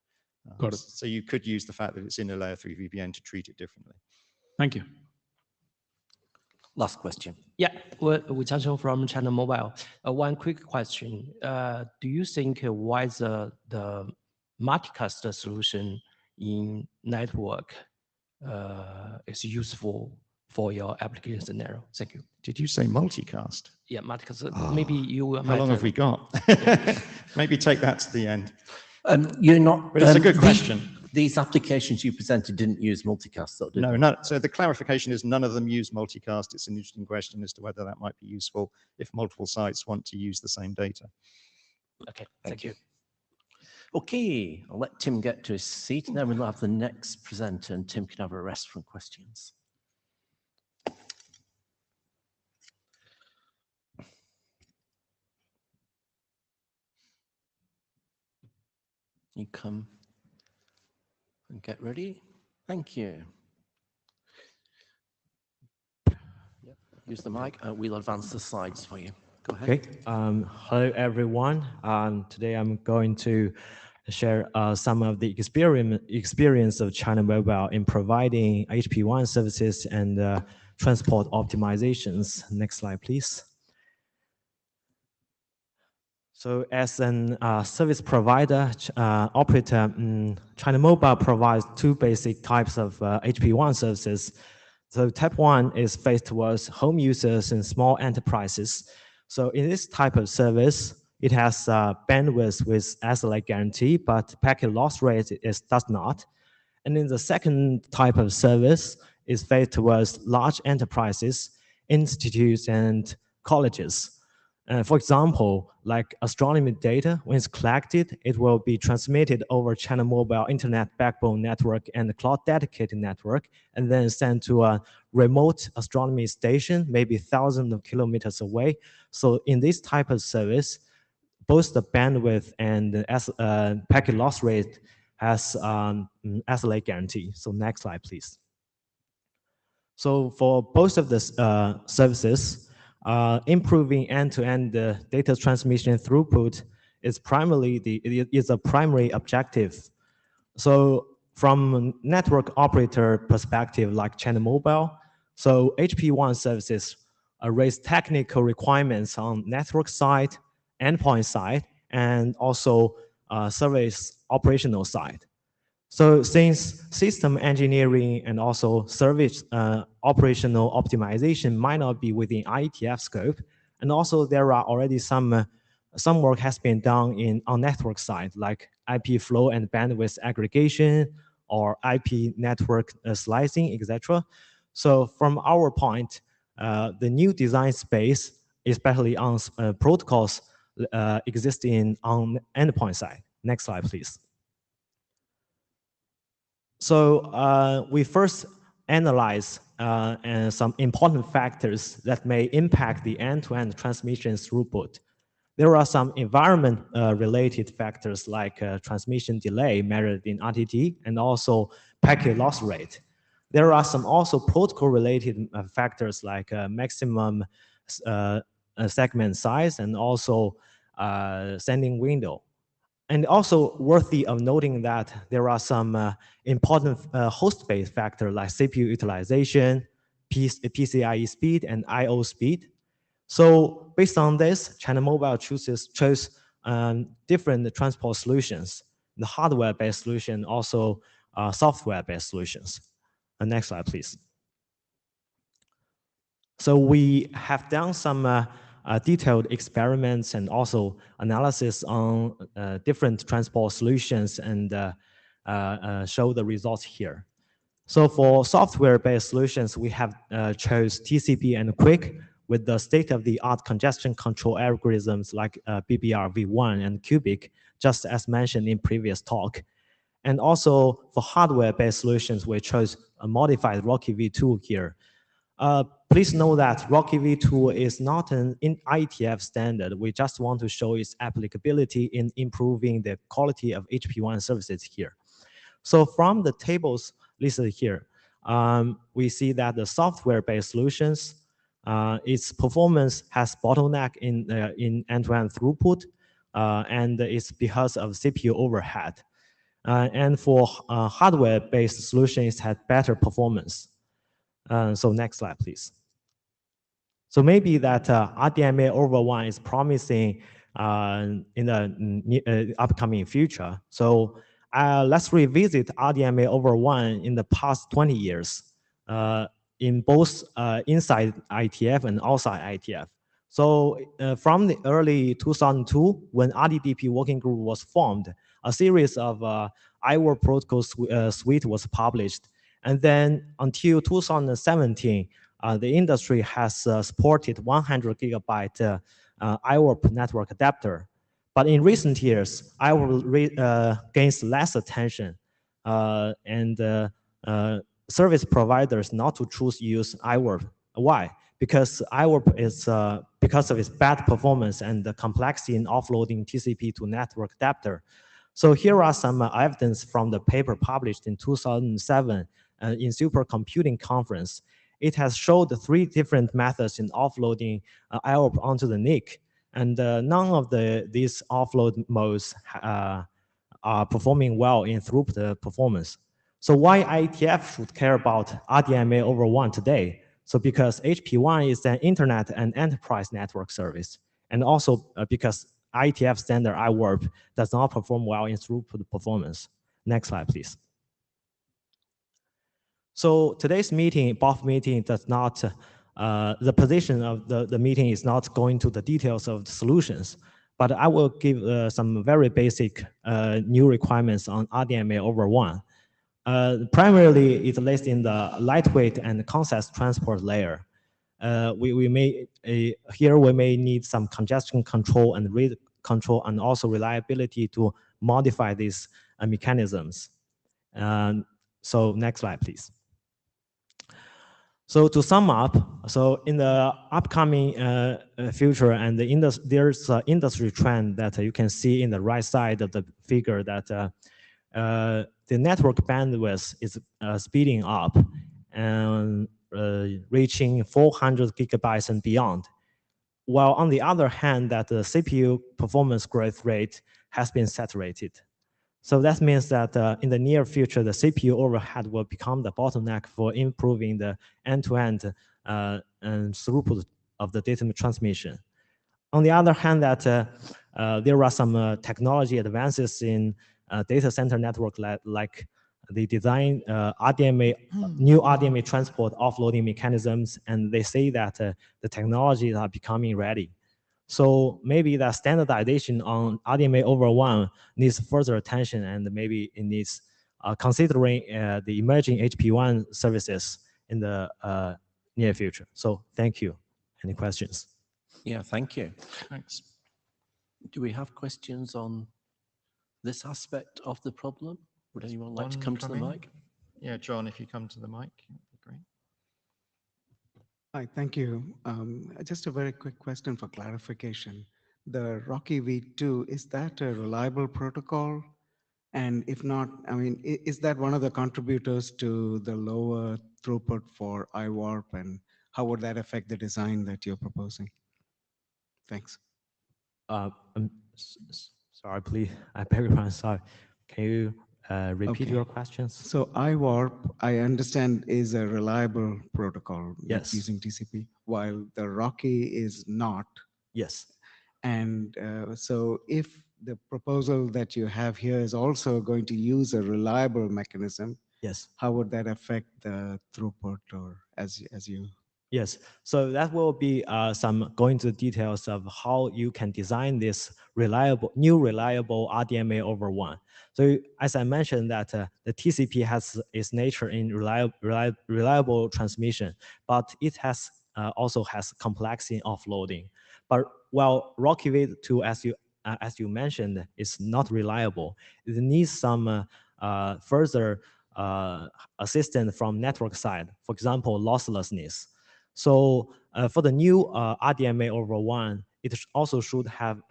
Got it. So you could use the fact that it's in a layer 3 VPN to treat it differently. Thank you. Last question. Yeah, we touch on from China Mobile. One quick question. Do you think why the multicast solution in network is useful for your application scenario? Thank you. Did you say multicast? Yeah, multicast. Maybe you. How long have we got? Maybe take that to the end. You're not. But it's a good question. These applications you presented didn't use multicast, though, did they? No, so the clarification is none of them use multicast. It's an interesting question as to whether that might be useful if multiple sites want to use the same data. Okay, thank you. Okay, I'll let Tim get to his seat, and then we'll have the next presenter, and Tim can have a rest from questions. You come and get ready. Thank you. Yep. Use the mic. We'll advance the slides for you. Go ahead. Okay. Hello, everyone. Today I'm going to share some of the experience of China Mobile in providing HPWAN services and transport optimizations. Next slide, please. So as an service provider, operator, China Mobile provides two basic types of HPWAN services. So type 1 is faced towards home users and small enterprises. So in this type of service, it has bandwidth with SLA guarantee, but packet loss rate does not. And then the second type of service is faced towards large enterprises, institutes, and colleges. For example, like astronomy data, when it's collected, it will be transmitted over China Mobile Internet Backbone Network and the Cloud Dedicated Network, and then sent to a remote astronomy station, maybe thousands of kilometers away. So in this type of service, both the bandwidth and the packet loss rate as SLA guarantee. So next slide, please. So for both of the services, improving end-to-end data transmission throughput is a primary objective. So from network operator perspective, like China Mobile, so HPWAN services raise technical requirements on network side, endpoint side, and also service operational side. So since system engineering and also service operational optimization might not be within IETF scope, and also there are already some work has been done on network side, like IP flow and bandwidth aggregation or IP network slicing, etc. So from our point, the new design space, especially on protocols existing on endpoint side. Next slide, please. So we first analyze some important factors that may impact the end-to-end transmission throughput. There are some environment-related factors like transmission delay measured in RTT and also packet loss rate. There are some also protocol-related factors like maximum segment size and also sending window. And also worthy of noting that there are some important host-based factors like CPU utilization, PCIe speed, and I/O speed. So based on this, China Mobile chose different transport solutions, the hardware-based solution, also software-based solutions. Next slide, please. So we have done some detailed experiments and also analysis on different transport solutions and show the results here. So for software-based solutions, we have chose TCP and QUIC with the state-of-the-art congestion control algorithms like BBR-V1 and Cubic, just as mentioned in previous talk. And also for hardware-based solutions, we chose a modified Rocky V2 here. Please know that Rocky V2 is not an IETF standard. We just want to show its applicability in improving the quality of HPWAN services here. So from the tables listed here, we see that the software-based solutions, its performance has bottleneck in end-to-end throughput, and it's because of CPU overhead. And for hardware-based solutions, it had better performance. So next slide, please. So maybe that RDMA over 1 is promising in the upcoming future. So let's revisit RDMA over 1 in the past 20 years in both inside IETF and outside IETF. So from the early 2002, when RDDP working group was formed, a series of IWAR protocol suite was published. And then until 2017, the industry has supported 100 gigabyte IWAR network adapter. But in recent years, IWAR gains less attention and service providers not to choose use IWAR. Why? Because IWAR is because of its bad performance and the complexity in offloading TCP to network adapter. So here are some evidence from the paper published in 2007 in Supercomputing Conference. It has showed 3 different methods in offloading IWAR onto the NIC, and none of these offload modes are performing well in throughput performance. So why IETF should care about RDMA over 1 today? So because HPWAN is an internet and enterprise network service, and also because IETF standard IWARP does not perform well in throughput performance. Next slide, please. So today's meeting, BOF meeting, does not, the position of the meeting is not going to the details of the solutions, but I will give some very basic new requirements on RDMA over 1. Primarily, it lays in the lightweight and consensus transport layer. Here we may need some congestion control and read control and also reliability to modify these mechanisms. So next slide, please. So to sum up, so in the upcoming future, and there's an industry trend that you can see in the right side of the figure that the network bandwidth is speeding up and reaching 400 gigabytes and beyond. While on the other hand, that the CPU performance growth rate has been saturated. So that means that in the near future, the CPU overhead will become the bottleneck for improving the end-to-end and throughput of the data transmission. On the other hand, that there are some technology advances in data center network like the design RDMA, new RDMA transport offloading mechanisms, and they say that the technologies are becoming ready. So maybe the standardization on RDMA over WAN needs further attention, and maybe it needs considering the emerging HPWAN services in the near future. So thank you. Any questions? Yeah, thank you. Thanks. Do we have questions on this aspect of the problem? Would anyone like to come to the mic? Yeah, John, if you come to the mic, that'd be great. Hi, thank you. Just a very quick question for clarification. The Rocky V2, is that a reliable protocol? And if not, I mean, is that one of the contributors to the lower throughput for IWARP, and how would that affect the design that you're proposing? Thanks. Sorry, please. I beg your pardon. Sorry. Can you repeat your questions? So IWARP, I understand, is a reliable protocol Yes. using TCP, while the Rocky is not. Yes. And so if the proposal that you have here is also going to use a reliable mechanism, yes, how would that affect the throughput, or as you? Yes, so that will be some going to the details of how you can design this new reliable RDMA over WAN. So as I mentioned that the TCP has its nature in reliable transmission, but it has also has complexity in offloading. But while Rocky V2, as you mentioned, is not reliable, it needs some further assistance from network side. For example, losslessness. So for the new RDMA over WAN, it also should have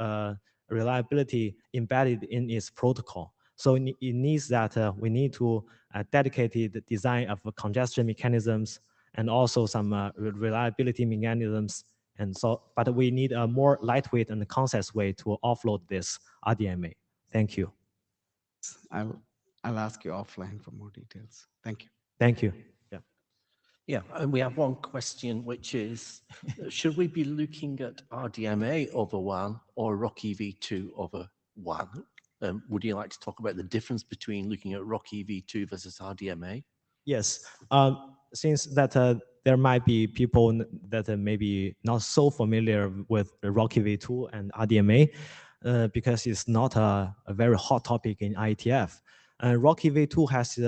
reliability embedded in its protocol. So it needs that we need to dedicated design of congestion mechanisms and also some reliability mechanisms. And so, but we need a more lightweight and concise way to offload this RDMA. Thank you. I'll ask you offline for more details. Thank you. Thank you. Yeah, and we have one question, which is, should we be looking at RDMA over WAN or Rocky V2 over WAN? Would you like to talk about the difference between looking at Rocky V2 versus RDMA? Yes, since that there might be people that are maybe not so familiar with Rocky V2 and RDMA, because it's not a very hot topic in IETF. Rocky V2 has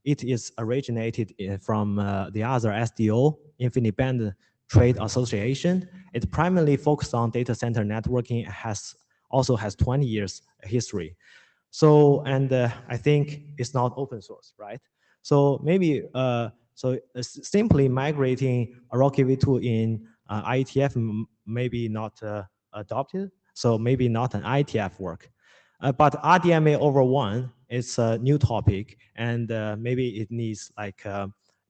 it is originated from the other SDO, InfiniBand Trade Association. It primarily focused on data center networking. It also has 20 years history. So, and I think it's not open source, right? So maybe, simply migrating a Rocky V2 in IETF maybe not adopted. So maybe not an IETF work. But RDMA over WAN is a new topic, and maybe it needs like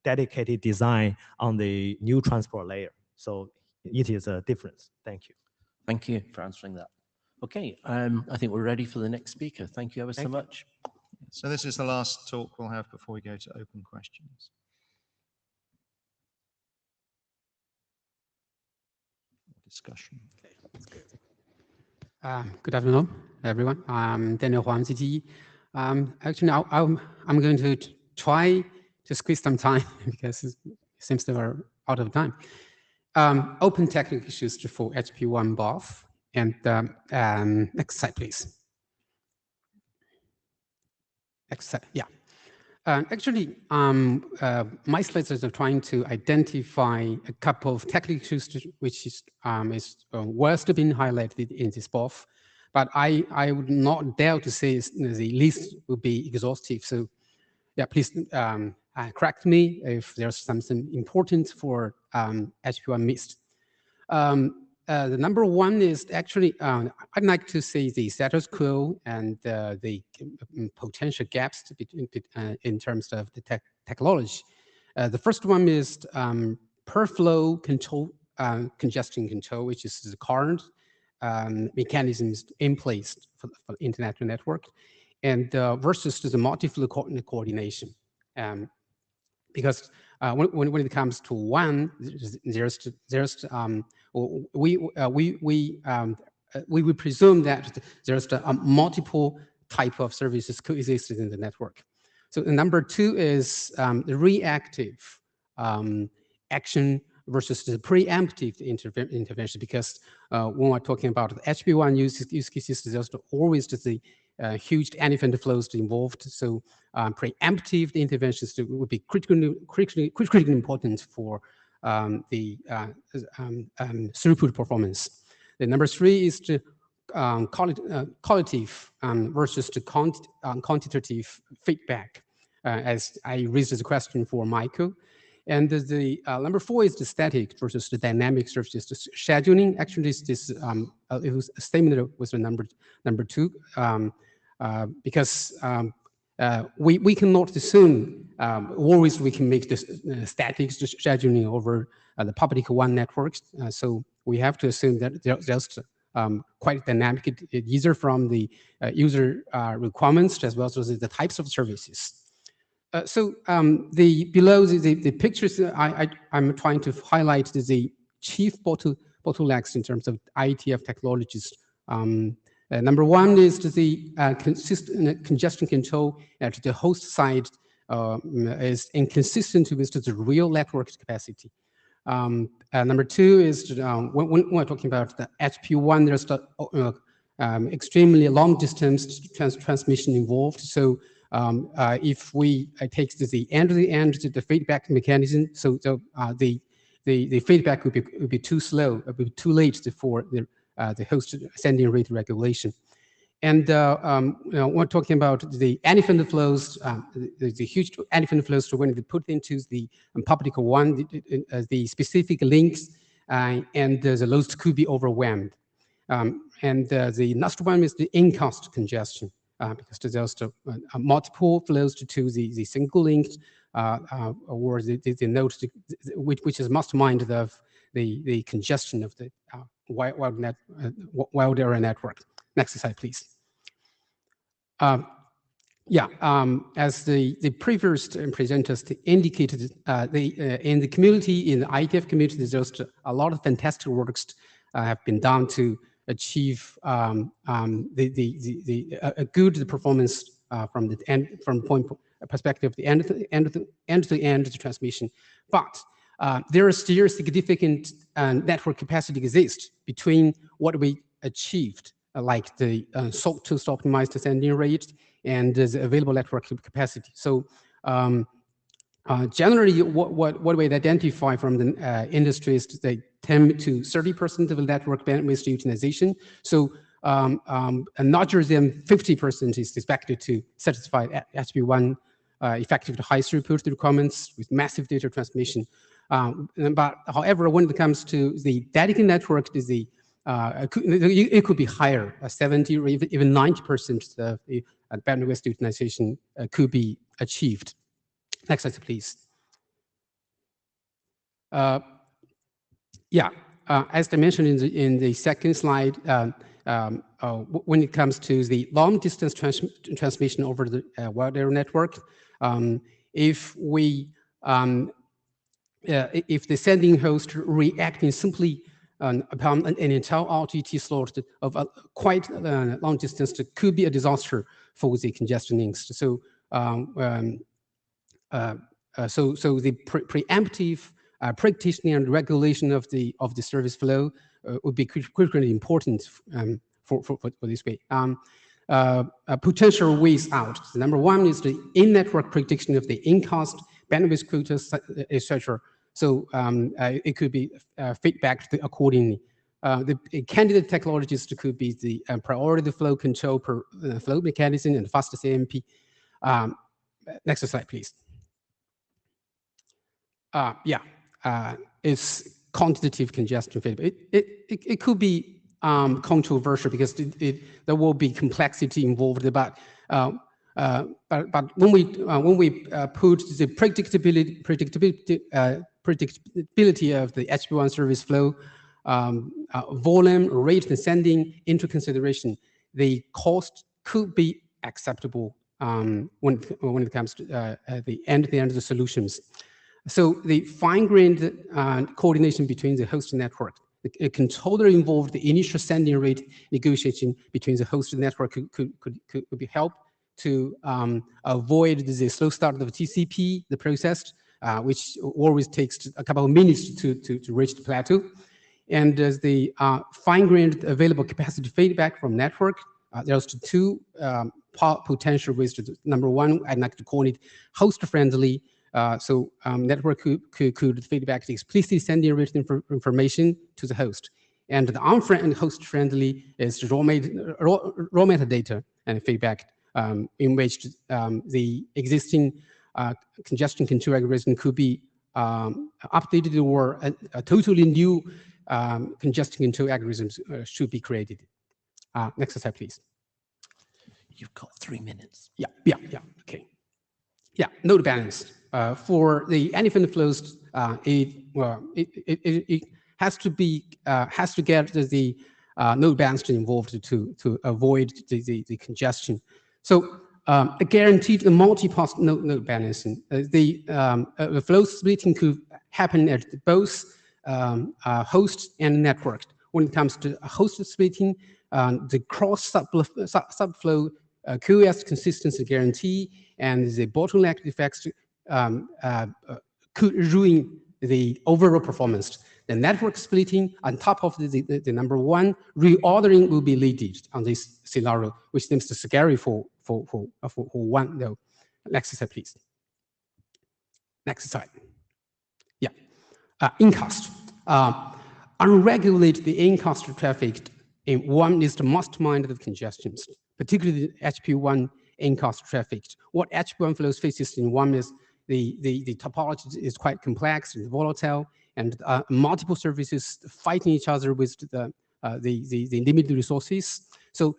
dedicated design on the new transport layer. So it is a difference. Thank you. Thank you for answering that. Okay, I think we're ready for the next speaker. Thank you ever so much. So this is the last talk we'll have before we go to open questions. Discussion. Okay, that's good. Good afternoon, everyone. I'm Daniel Huang, CTE. Actually, now I'm going to try to squeeze some time because it seems that we're out of time. Open technical issues for HPWAN BOF. And next slide, please. Next slide, yeah. Actually, my slides are trying to identify a couple of technical issues which is worth being highlighted in this BOF, but I would not dare to say the list will be exhaustive. So, yeah, please correct me if there's something important for HPWAN missed. the number one is actually, I'd like to see the status quo and the potential gaps in terms of the technology. The first one is per flow control, congestion control, which is the current mechanisms in place for the internet network, and versus to the multi-flow coordination. Because when it comes to WAN, we would presume that there's multiple type of services coexisting in the network. So number two is the reactive action versus the preemptive intervention, because when we're talking about the HPWAN use cases, there's always the huge elephant flows involved. So preemptive interventions would be critically important for the throughput performance. The number three is the qualitative versus the quantitative feedback, as I raised the question for Michael. And the number four is the static versus the dynamic services. The scheduling, actually, this it was a statement that was the number two, because we cannot assume always we can make this static scheduling over the public WAN networks. So we have to assume that there's quite dynamic, either from the user requirements as well as the types of services. So below the pictures, I'm trying to highlight the chief bottlenecks in terms of IETF technologies. Number one is the consistent congestion control at the host side is inconsistent with the real network capacity. Number two is when we're talking about the HPWAN, there's the extremely long distance transmission involved. So if we take the end the feedback mechanism, so the feedback would be too slow, it would be too late for the host sending rate regulation. And we're talking about the elephant flows, the huge elephant flows. So when we put into the public WAN, the specific links and the loads could be overwhelmed. And the next one is the in-cost congestion, because there's multiple flows to the single link or the node, which is mastermind of the congestion of the wild area network. Next slide, please. As the previous presenters indicated, in the community, in the IETF community, there's a lot of fantastic works have been done to achieve a good performance from the end, from point perspective, the end-to-end transmission. But there is still significant network capacity exists between what we achieved, like the sawtooth optimized sending rate and the available network capacity. So generally, what we identify from the industry is the 10 to 30% of the network bandwidth utilization. So larger than 50% is expected to satisfy HPWAN effective high throughput requirements with massive data transmission. But however, when it comes to the dedicated network, it could be higher, 70 or even 90% of the bandwidth utilization could be achieved. Next slide, please. As I mentioned in the second slide, when it comes to the long distance transmission over the wild area network, if the sending host reacting simply upon an entire RTT slot of quite long distance, it could be a disaster for the congestion links. So the preemptive practicing and regulation of the service flow would be critically important for this way. Potential ways out. Number one is the in-network prediction of the in-cost bandwidth quotas, etc. So it could be feedback accordingly. The candidate technologies could be the priority flow control per flow mechanism and faster CMP. Next slide, please. It's quantitative congestion feedback. It could be controversial because there will be complexity involved, but when we put the predictability of the HPWAN service flow, volume, rate, and sending into consideration, the cost could be acceptable when it comes to the end of the solutions. So the fine-grained coordination between the host and network, the controller involved the initial sending rate negotiation between the host and network could be helped to avoid the slow start of TCP, the process, which always takes a couple of minutes to reach the plateau. And as the fine-grained available capacity feedback from network, there's two potential ways to do. Number one, I'd like to call it host-friendly. So network could feedback the explicit sending written information to the host. And the unfriendly host-friendly is raw metadata and feedback in which the existing congestion control algorithm could be updated, or a totally new congestion control algorithms should be created. Next slide, please. You've got 3 minutes. Yeah, okay. Yeah, node balance. For the anything flows, it has to get the node balance involved to avoid the congestion. So guaranteed the multi-pass node balancing. The flow splitting could happen at both host and network. When it comes to host splitting, the cross subflow QoS consistency guarantee and the bottleneck effects could ruin the overall performance. The network splitting on top of the number one, reordering will be needed on this scenario, which seems scary for one. No. Next slide, please. Next slide. Yeah. In-cost. Unregulated in-cost traffic in one is the mastermind of congestions, particularly the HP1 in-cost traffic. What HP1 flows faces in one is the topology is quite complex and volatile, and multiple services fighting each other with the limited resources. So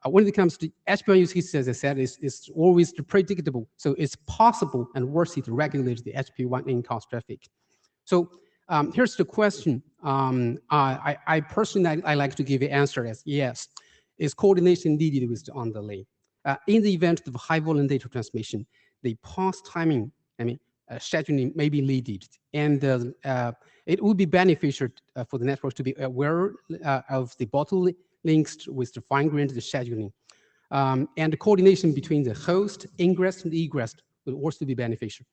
when it comes to HP1 use cases, as I said, is always predictable. So it's possible and worthy to regulate the HP1 in-cost traffic. So here's the question. I personally, I like to give the answer as yes. Is coordination needed with the underlay? In the event of high volume data transmission, the pass timing, scheduling may be needed, and it would be beneficial for the network to be aware of the bottlenecks with the fine-grained scheduling, and the coordination between the host, ingress, and egress will also be beneficial.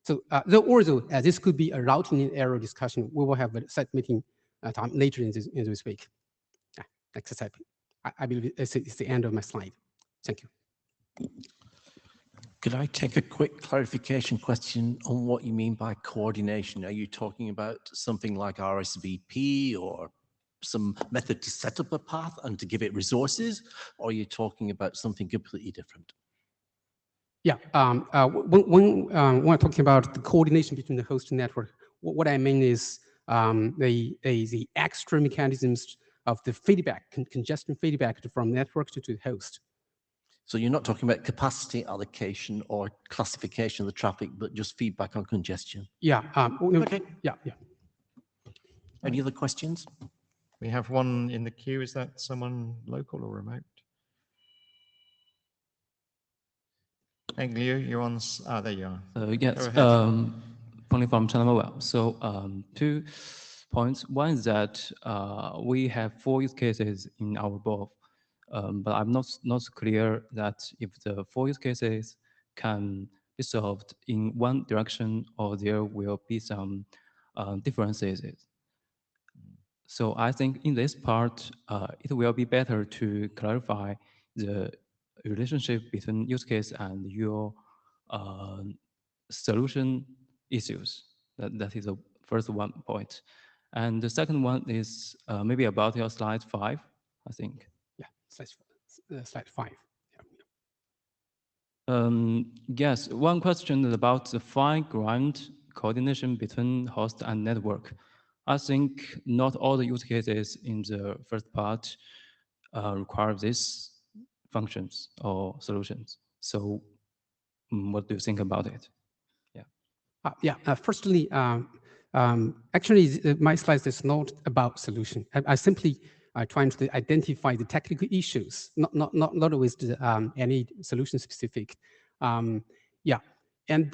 So, this could be a routing and error discussion. We will have a set meeting time later in this week. Next slide. I believe it's the end of my slide. Thank you. Could I take a quick clarification question on what you mean by coordination? Are you talking about something like RSVP or some method to set up a path and to give it resources? Or are you talking about something completely different? Yeah, when we're talking about the coordination between the host and network, what I mean is the extra mechanisms of the feedback, congestion feedback from network to the host. So you're not talking about capacity allocation or classification of the traffic, but just feedback on congestion? Yeah. Okay. Yeah. Any other questions? We have one in the queue. Is that someone local or remote? Hey, Liu, you're on. There you are. Yes, Pony from China Mobile. So 2 points. One is that we have 4 use cases in our BOF, but I'm not clear that if the 4 use cases can be solved in one direction or there will be some differences. So I think in this part, it will be better to clarify the relationship between use case and your solution issues. That is the first one point. And the second one is maybe about your slide 5, I think. Yeah, slide 5. Yes, one question is about the fine-grained coordination between host and network. I think not all the use cases in the first part require these functions or solutions. So what do you think about it? Firstly, actually, my slides is not about solution. I simply trying to identify the technical issues, not always the, any solution specific. Yeah, and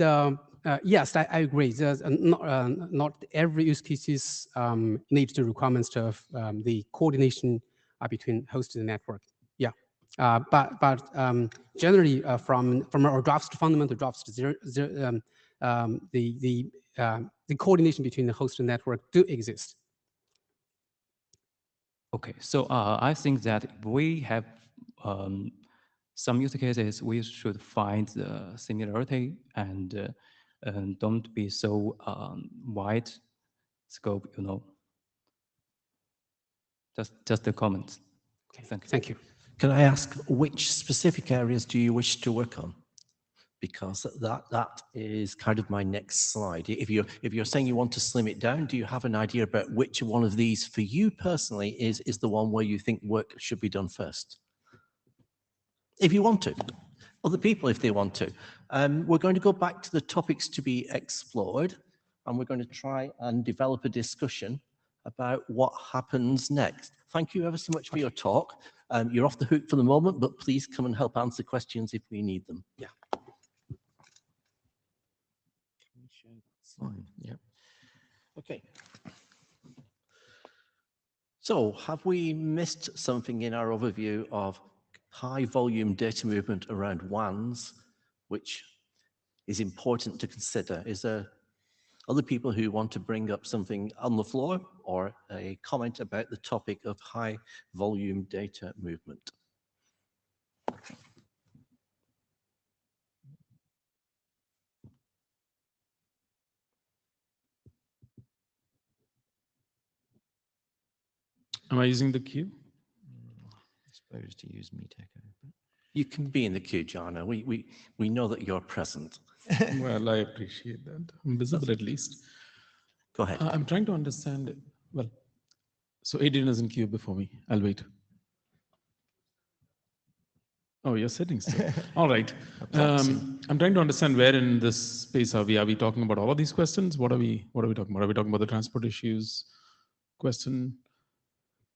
yes, I agree. There's not every use cases needs the requirements of the coordination between host and network. Yeah, but generally from our drafts to fundamental drafts to the coordination between the host and network do exist. Okay, so I think that we have some use cases we should find the similarity and don't be so wide scope, you know. Just a comment. Okay, thank you. Thank you. Can I ask which specific areas do you wish to work on? Because that is kind of my next slide. If you're saying you want to slim it down, do you have an idea about which one of these for you personally is the one where you think work should be done first? If you want to, other people if they want to. We're going to go back to the topics to be explored, and we're going to try and develop a discussion about what happens next. Thank you ever so much for your talk. You're off the hook for the moment, but please come and help answer questions if we need them. Yeah. Fine. Yeah. Okay. So have we missed something in our overview of high volume data movement around WANs, which is important to consider? Is there other people who want to bring up something on the floor or a comment about the topic of high volume data movement? Am I using the queue? I suppose to use Meet Echo. You can be in the queue, Jana. We know that you're present. Well, I appreciate that. I'm visible at least. Go ahead. I'm trying to understand it. Well, so Adrian is in queue before me. I'll wait. Oh, you're sitting still. All right. I'm trying to understand where in this space are we? Are we talking about all of these questions? What are we talking about? Are we talking about the transport issues question?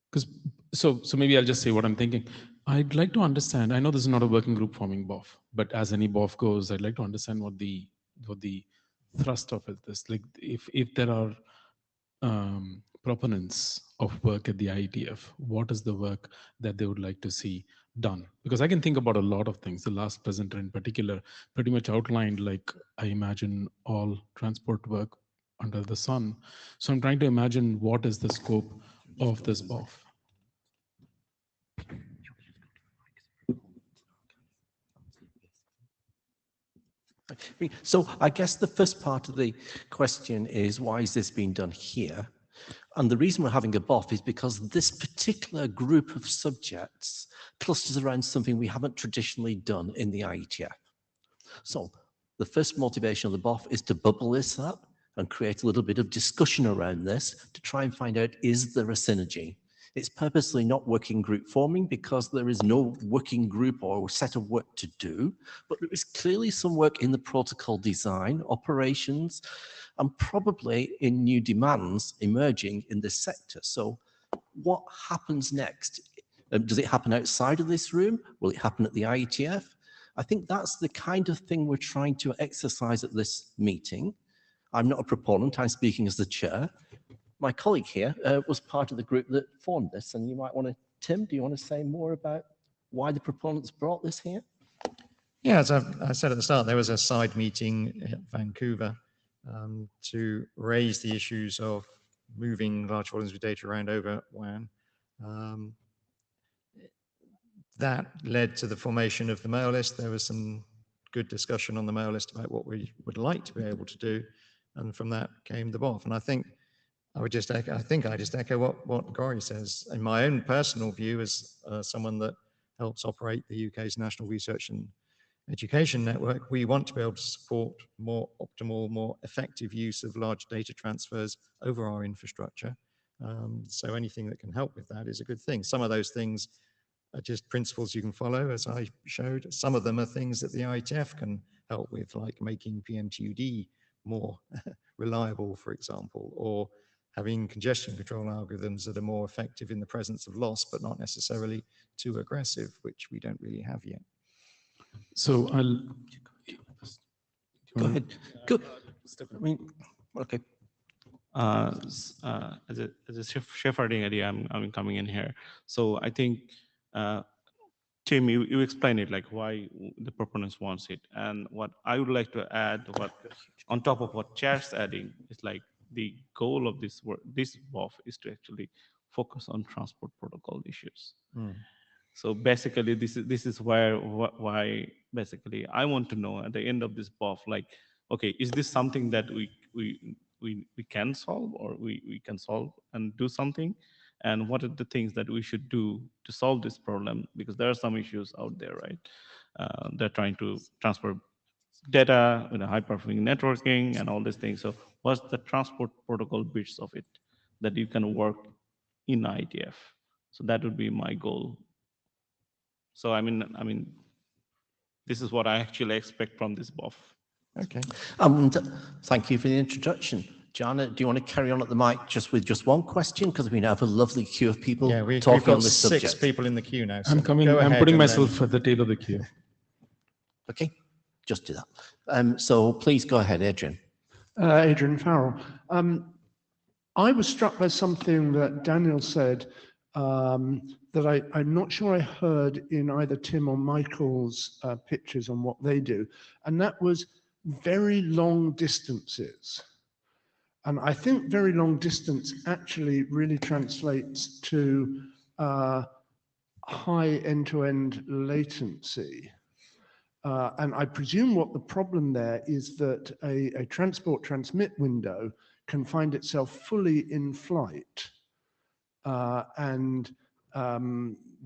Because so maybe I'll just say what I'm thinking. I'd like to understand. I know this is not a working group forming BOF, but as any BOF goes, I'd like to understand what the thrust of it is. Like if there are proponents of work at the IETF, what is the work that they would like to see done? Because I can think about a lot of things. The last presenter in particular pretty much outlined, like, I imagine all transport work under the sun. So I'm trying to imagine what is the scope of this BOF. So I guess the first part of the question is, why is this being done here? And the reason we're having a BOF is because this particular group of subjects clusters around something we haven't traditionally done in the IETF. So the first motivation of the BOF is to bubble this up and create a little bit of discussion around this to try and find out, is there a synergy? It's purposely not working group forming because there is no working group or set of work to do, but there is clearly some work in the protocol design, operations, and probably in new demands emerging in this sector. So what happens next? Does it happen outside of this room? Will it happen at the IETF? I think that's the kind of thing we're trying to exercise at this meeting. I'm not a proponent, I'm speaking as the chair. My colleague here was part of the group that formed this, and you might want to, Tim, do you want to say more about why the proponents brought this here? Yeah, as I said at the start, there was a side meeting at Vancouver to raise the issues of moving large volumes of data around over WAN. That led to the formation of the mail list. There was some good discussion on the mail list about what we would like to be able to do, and from that came the BOF. And I think I would just echo, what Gori says. In my own personal view, as someone that helps operate the UK's National Research and education network, we want to be able to support more optimal, more effective use of large data transfers over our infrastructure. So anything that can help with that is a good thing. Some of those things are just principles you can follow, as I showed. Some of them are things that the IETF can help with, like making PMTUD more reliable, for example, or having congestion control algorithms that are more effective in the presence of loss, but not necessarily too aggressive, which we don't really have yet. So I'll go ahead. Go. I mean, okay. As a shepherding idea, I'm coming in here. So I think, Tim, you explain it, like why the proponents wants it. And what I would like to add, what on top of what Chair's adding, is like the goal of this work, this BOF, is to actually focus on transport protocol issues. So basically, this is why basically I want to know at the end of this BOF, like, okay, is this something that we can solve, or we can solve and do something? And what are the things that we should do to solve this problem? Because there are some issues out there, right? They're trying to transfer data with a high-performing networking and all these things. So what's the transport protocol bits of it that you can work in IETF? So that would be my goal. So I mean, this is what I actually expect from this BOF. Okay. Thank you for the introduction. Jana, do you want to carry on at the mic with just one question? Because we now have a lovely queue of people talking on this subject. We've got 6 people in the queue now. So I'm putting myself at the tail of the queue. Okay, just do that. So please go ahead, Adrian. Adrian Farrell. I was struck by something that Daniel said that I'm not sure I heard in either Tim or Michael's pictures on what they do, and that was very long distances. And I think very long distance actually really translates to high end-to-end latency. And I presume what the problem there is that a transport transmit window can find itself fully in flight. And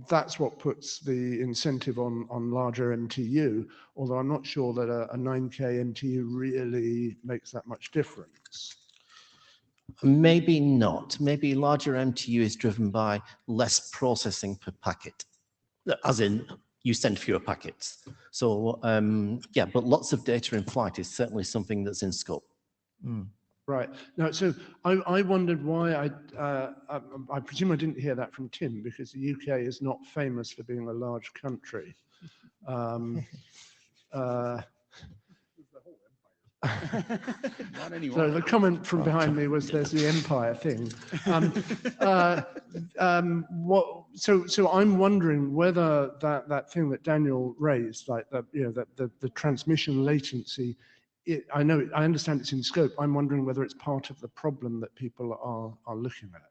that's what puts the incentive on larger MTU, although I'm not sure that a 9K MTU really makes that much difference. Maybe not. Maybe larger MTU is driven by less processing per packet, as in you send fewer packets. So yeah, but lots of data in flight is certainly something that's in scope. Right. Now, so I wondered why I presume I didn't hear that from Tim, because the UK is not famous for being a large country. Not anymore. So the comment from behind me was, "There's the empire thing." So I'm wondering whether that thing that Daniel raised, like the transmission latency, I understand it's in scope. I'm wondering whether it's part of the problem that people are looking at.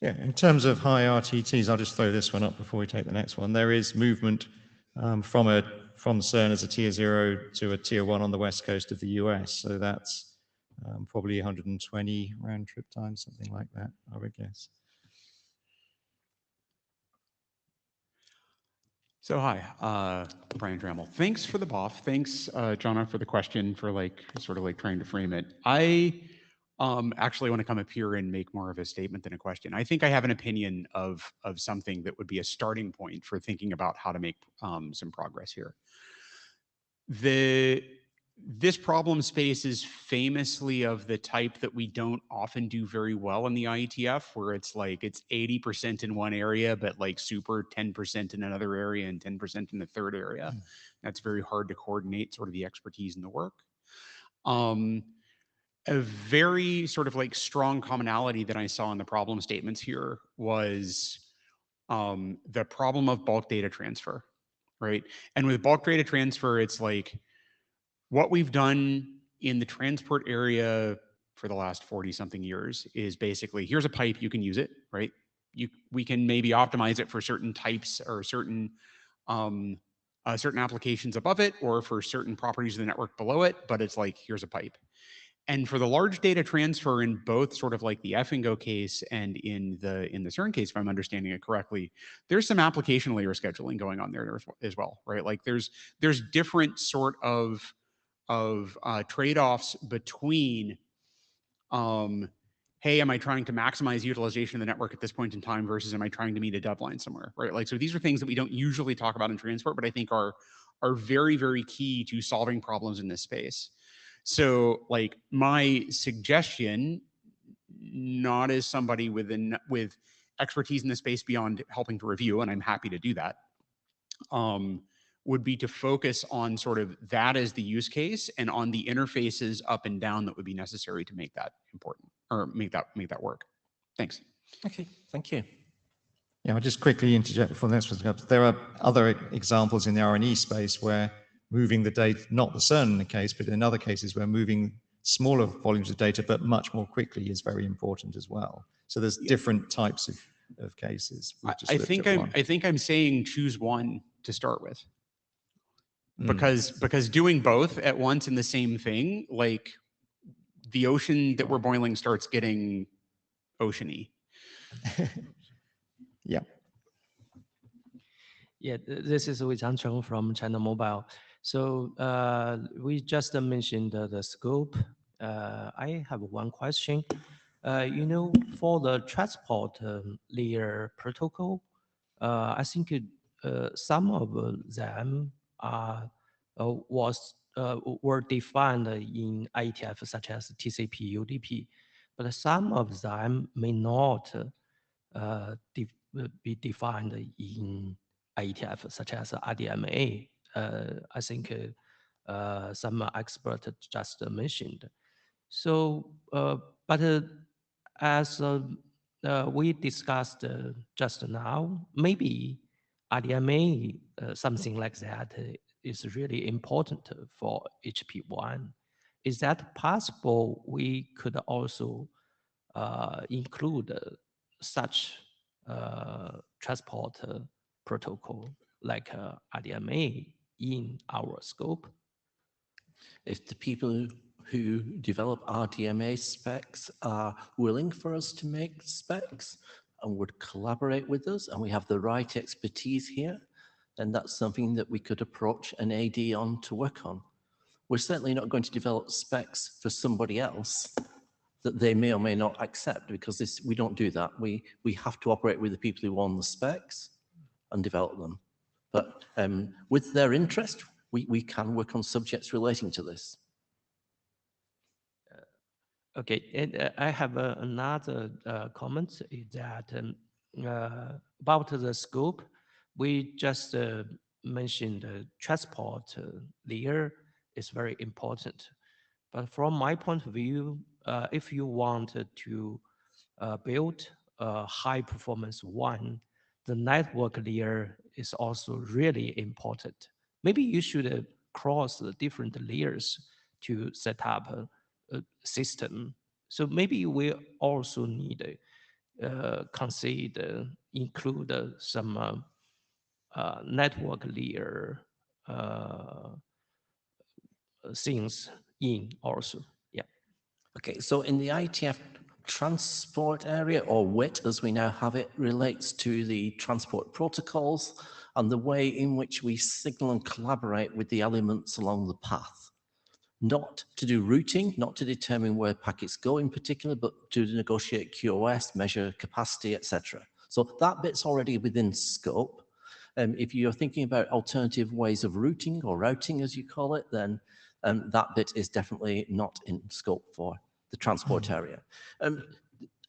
Yeah, in terms of high RTTs, I'll just throw this one up before we take the next one. There is movement from CERN as a tier 0 to a tier 1 on the west coast of the US. So that's probably 120 round trip times, something like that, I would guess. So hi, Brian Trammell. Thanks for the BOF. Thanks, Jonna, for the question, for sort of trying to frame it. I actually want to come up here and make more of a statement than a question. I think I have an opinion of something that would be a starting point for thinking about how to make some progress here. This problem space is famously of the type that we don't often do very well in the IETF, where it's 80% in one area, but super 10% in another area and 10% in the third area. That's very hard to coordinate sort of the expertise and the work. A very sort of strong commonality that I saw in the problem statements here was the problem of bulk data transfer, right? And with bulk data transfer, it's what we've done in the transport area for the last 40 something years is basically, here's a pipe, you can use it, right? We can maybe optimize it for certain types or certain applications above it, or for certain properties of the network below it, but it's here's a pipe. And for the large data transfer in both sort of like the FNGO case and in the CERN case, if I'm understanding it correctly, there's some application layer scheduling going on there as well, right? Like there's different sort of trade-offs between, hey, am I trying to maximize utilization of the network at this point in time versus am I trying to meet a deadline somewhere, right? Like, so these are things that we don't usually talk about in transport, but I think are very, very key to solving problems in this space. So like my suggestion, not as somebody with expertise in the space beyond helping to review, and I'm happy to do that, would be to focus on sort of that as the use case and on the interfaces up and down that would be necessary to make that important or make that work. Thanks. Okay, thank you. Yeah, I'll just quickly interject before the next one comes. There are other examples in the R&E space where moving the data, not the CERN case, but in other cases where moving smaller volumes of data but much more quickly is very important as well. So there's different types of cases. I think I'm saying choose one to start with. Because doing both at once in the same thing, like the ocean that we're boiling starts getting oceany. Yeah. Yeah, this is Wei Changcheng from China Mobile. So we just mentioned the scope. I have one question. For the transport layer protocol, I think some of them were defined in IETF, such as TCP, UDP, but some of them may not be defined in IETF, such as RDMA. I think some expert just mentioned. So, but as we discussed just now, maybe RDMA, something like that, is really important for HPWAN. Is that possible? We could also include such transport protocol like RDMA in our scope. If the people who develop RDMA specs are willing for us to make specs and would collaborate with us, and we have the right expertise here, then that's something that we could approach an AD on to work on. We're certainly not going to develop specs for somebody else that they may or may not accept, because we don't do that. We have to operate with the people who own the specs and develop them. But with their interest, we can work on subjects relating to this. Okay, and I have another comment is that about the scope. We just mentioned the transport layer is very important. But from my point of view, if you want to build a high performance WAN, the network layer is also really important. Maybe you should cross the different layers to set up a system. So maybe we also need include some network layer things in also. Yeah. Okay, so in the IETF transport area, or WIT as we now have it, relates to the transport protocols and the way in which we signal and collaborate with the elements along the path. Not to do routing, not to determine where packets go in particular, but to negotiate QoS, measure capacity, etc. So that bit's already within scope. If you're thinking about alternative ways of routing or routing, as you call it, then that bit is definitely not in scope for the transport area.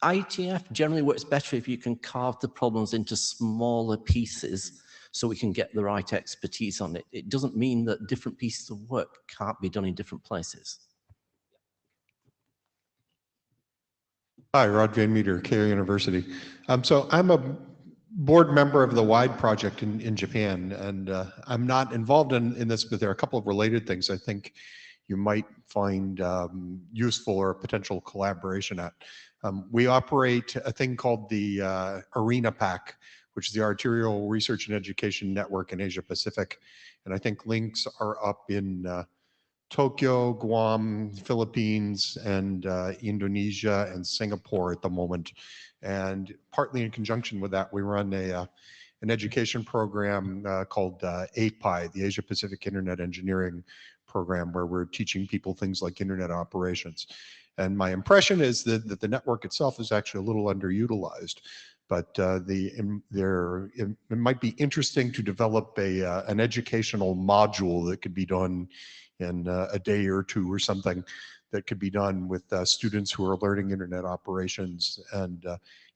IETF generally works better if you can carve the problems into smaller pieces so we can get the right expertise on it. It doesn't mean that different pieces of work can't be done in different places. Hi, Rod Van Meter, Keio University. So I'm a board member of the WIDE project in Japan, and I'm not involved in this, but there are a couple of related things I think you might find useful or potential collaboration at. We operate a thing called the Arena Pack, which is the Arterial Research and Education Network in Asia Pacific. And I think links are up in Tokyo, Guam, Philippines, and Indonesia and Singapore at the moment. And partly in conjunction with that, we run an education program called API, the Asia Pacific Internet Engineering Program, where we're teaching people things like internet operations. And my impression is that the network itself is actually a little underutilized. But it might be interesting to develop an educational module that could be done in a day or two or something, that could be done with students who are learning internet operations, and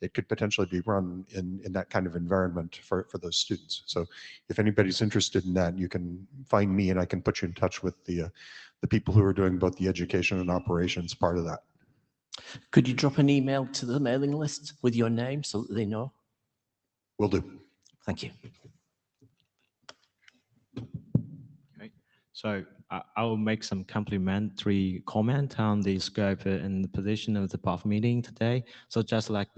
it could potentially be run in that kind of environment for those students. So if anybody's interested in that, you can find me and I can put you in touch with the people who are doing both the education and operations part of that. Could you drop an email to the mailing list with your name so that they know? Will do. Thank you. Okay. So I will make some complimentary comment on the scope and the position of the BOF meeting today. So just like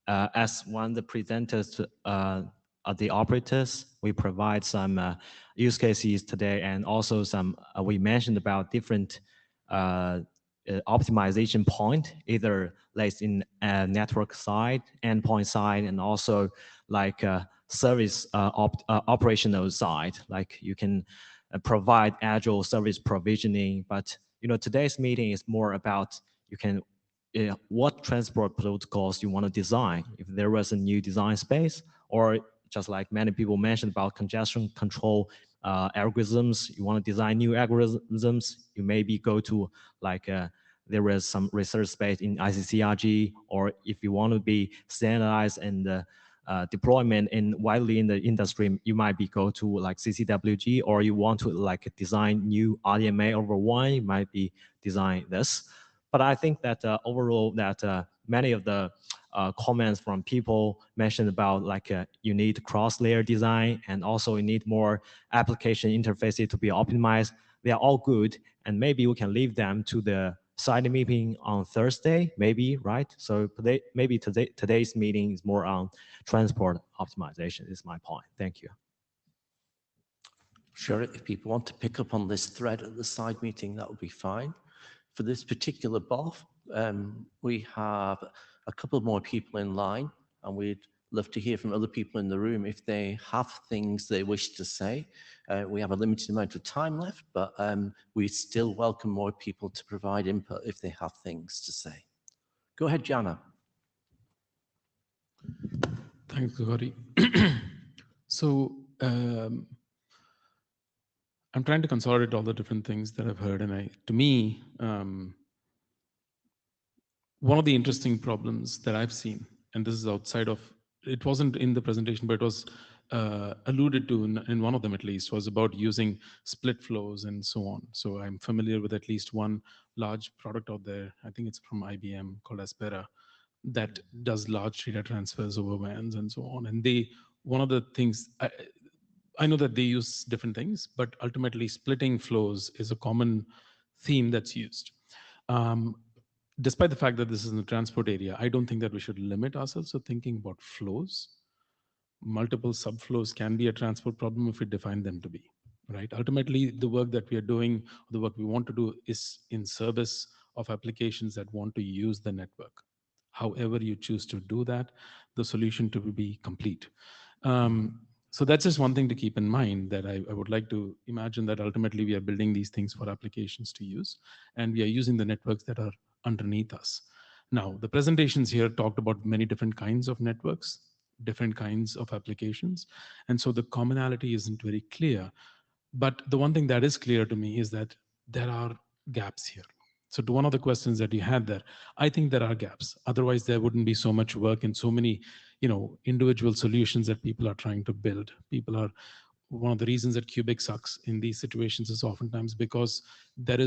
as one of the presenters of the operators, we provide some use cases today, and also some we mentioned about different optimization point, either like in network side, endpoint side, and also like service operational side. Like you can provide agile service provisioning, but today's meeting is more about what transport protocols you want to design. If there was a new design space, or just like many people mentioned about congestion control algorithms, you want to design new algorithms, you maybe go to like there is some research space in ICCRG, or if you want to be standardized and deployment widely in the industry, you might be go to like CCWG, or you want to like design new RDMA over WAN, you might be design this. But I think that overall that many of the comments from people mentioned about like you need cross-layer design, and also you need more application interfaces to be optimized. They are all good, and maybe we can leave them to the side meeting on Thursday, maybe, right? So maybe today's meeting is more on transport optimization, is my point. Thank you. Sure, if people want to pick up on this thread at the side meeting, that would be fine. For this particular BOF, we have a couple more people in line, and we'd love to hear from other people in the room if they have things they wish to say. We have a limited amount of time left, but we still welcome more people to provide input if they have things to say. Go ahead, Jana. Thanks, Gauri. So I'm trying to consolidate all the different things that I've heard, and to me, one of the interesting problems that I've seen, and this is outside of, it wasn't in the presentation, but it was alluded to in one of them at least, was about using split flows and so on. So I'm familiar with at least one large product out there, I think it's from IBM, called Aspera, that does large data transfers over WANs and so on. And one of the things, I know that they use different things, but ultimately splitting flows is a common theme that's used. Despite the fact that this is in the transport area, I don't think that we should limit ourselves to thinking about flows. Multiple subflows can be a transport problem if we define them to be, right? Ultimately, the work that we are doing, the work we want to do, is in service of applications that want to use the network. However you choose to do that, the solution to be complete. So that's just one thing to keep in mind, that I would like to imagine that ultimately we are building these things for applications to use, and we are using the networks that are underneath us. Now, the presentations here talked about many different kinds of networks, different kinds of applications, and so the commonality isn't very clear. But the one thing that is clear to me is that there are gaps here. So to one of the questions that you had there, I think there are gaps. Otherwise, there wouldn't be so much work and so many, individual solutions that people are trying to build. One of the reasons that Cubic sucks in these situations is oftentimes because there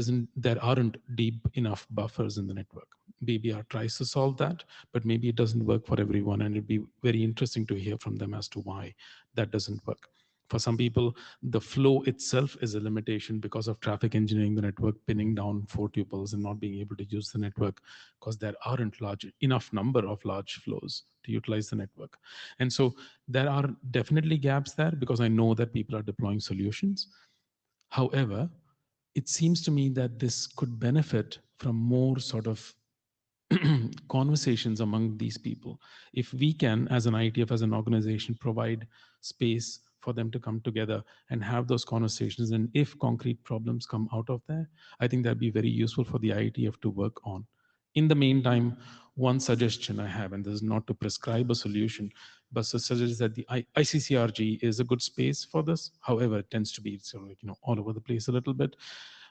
aren't deep enough buffers in the network. BBR tries to solve that, but maybe it doesn't work for everyone, and it'd be very interesting to hear from them as to why that doesn't work. For some people, the flow itself is a limitation because of traffic engineering the network, pinning down 4 tuples and not being able to use the network because there aren't enough number of large flows to utilize the network. And so there are definitely gaps there because I know that people are deploying solutions. However, it seems to me that this could benefit from more sort of conversations among these people. If we can, as an IETF, as an organization, provide space for them to come together and have those conversations, and if concrete problems come out of there, I think that'd be very useful for the IETF to work on. In the meantime, one suggestion I have, and this is not to prescribe a solution, but to suggest that the ICCRG is a good space for this. However, it tends to be sort of, all over the place a little bit.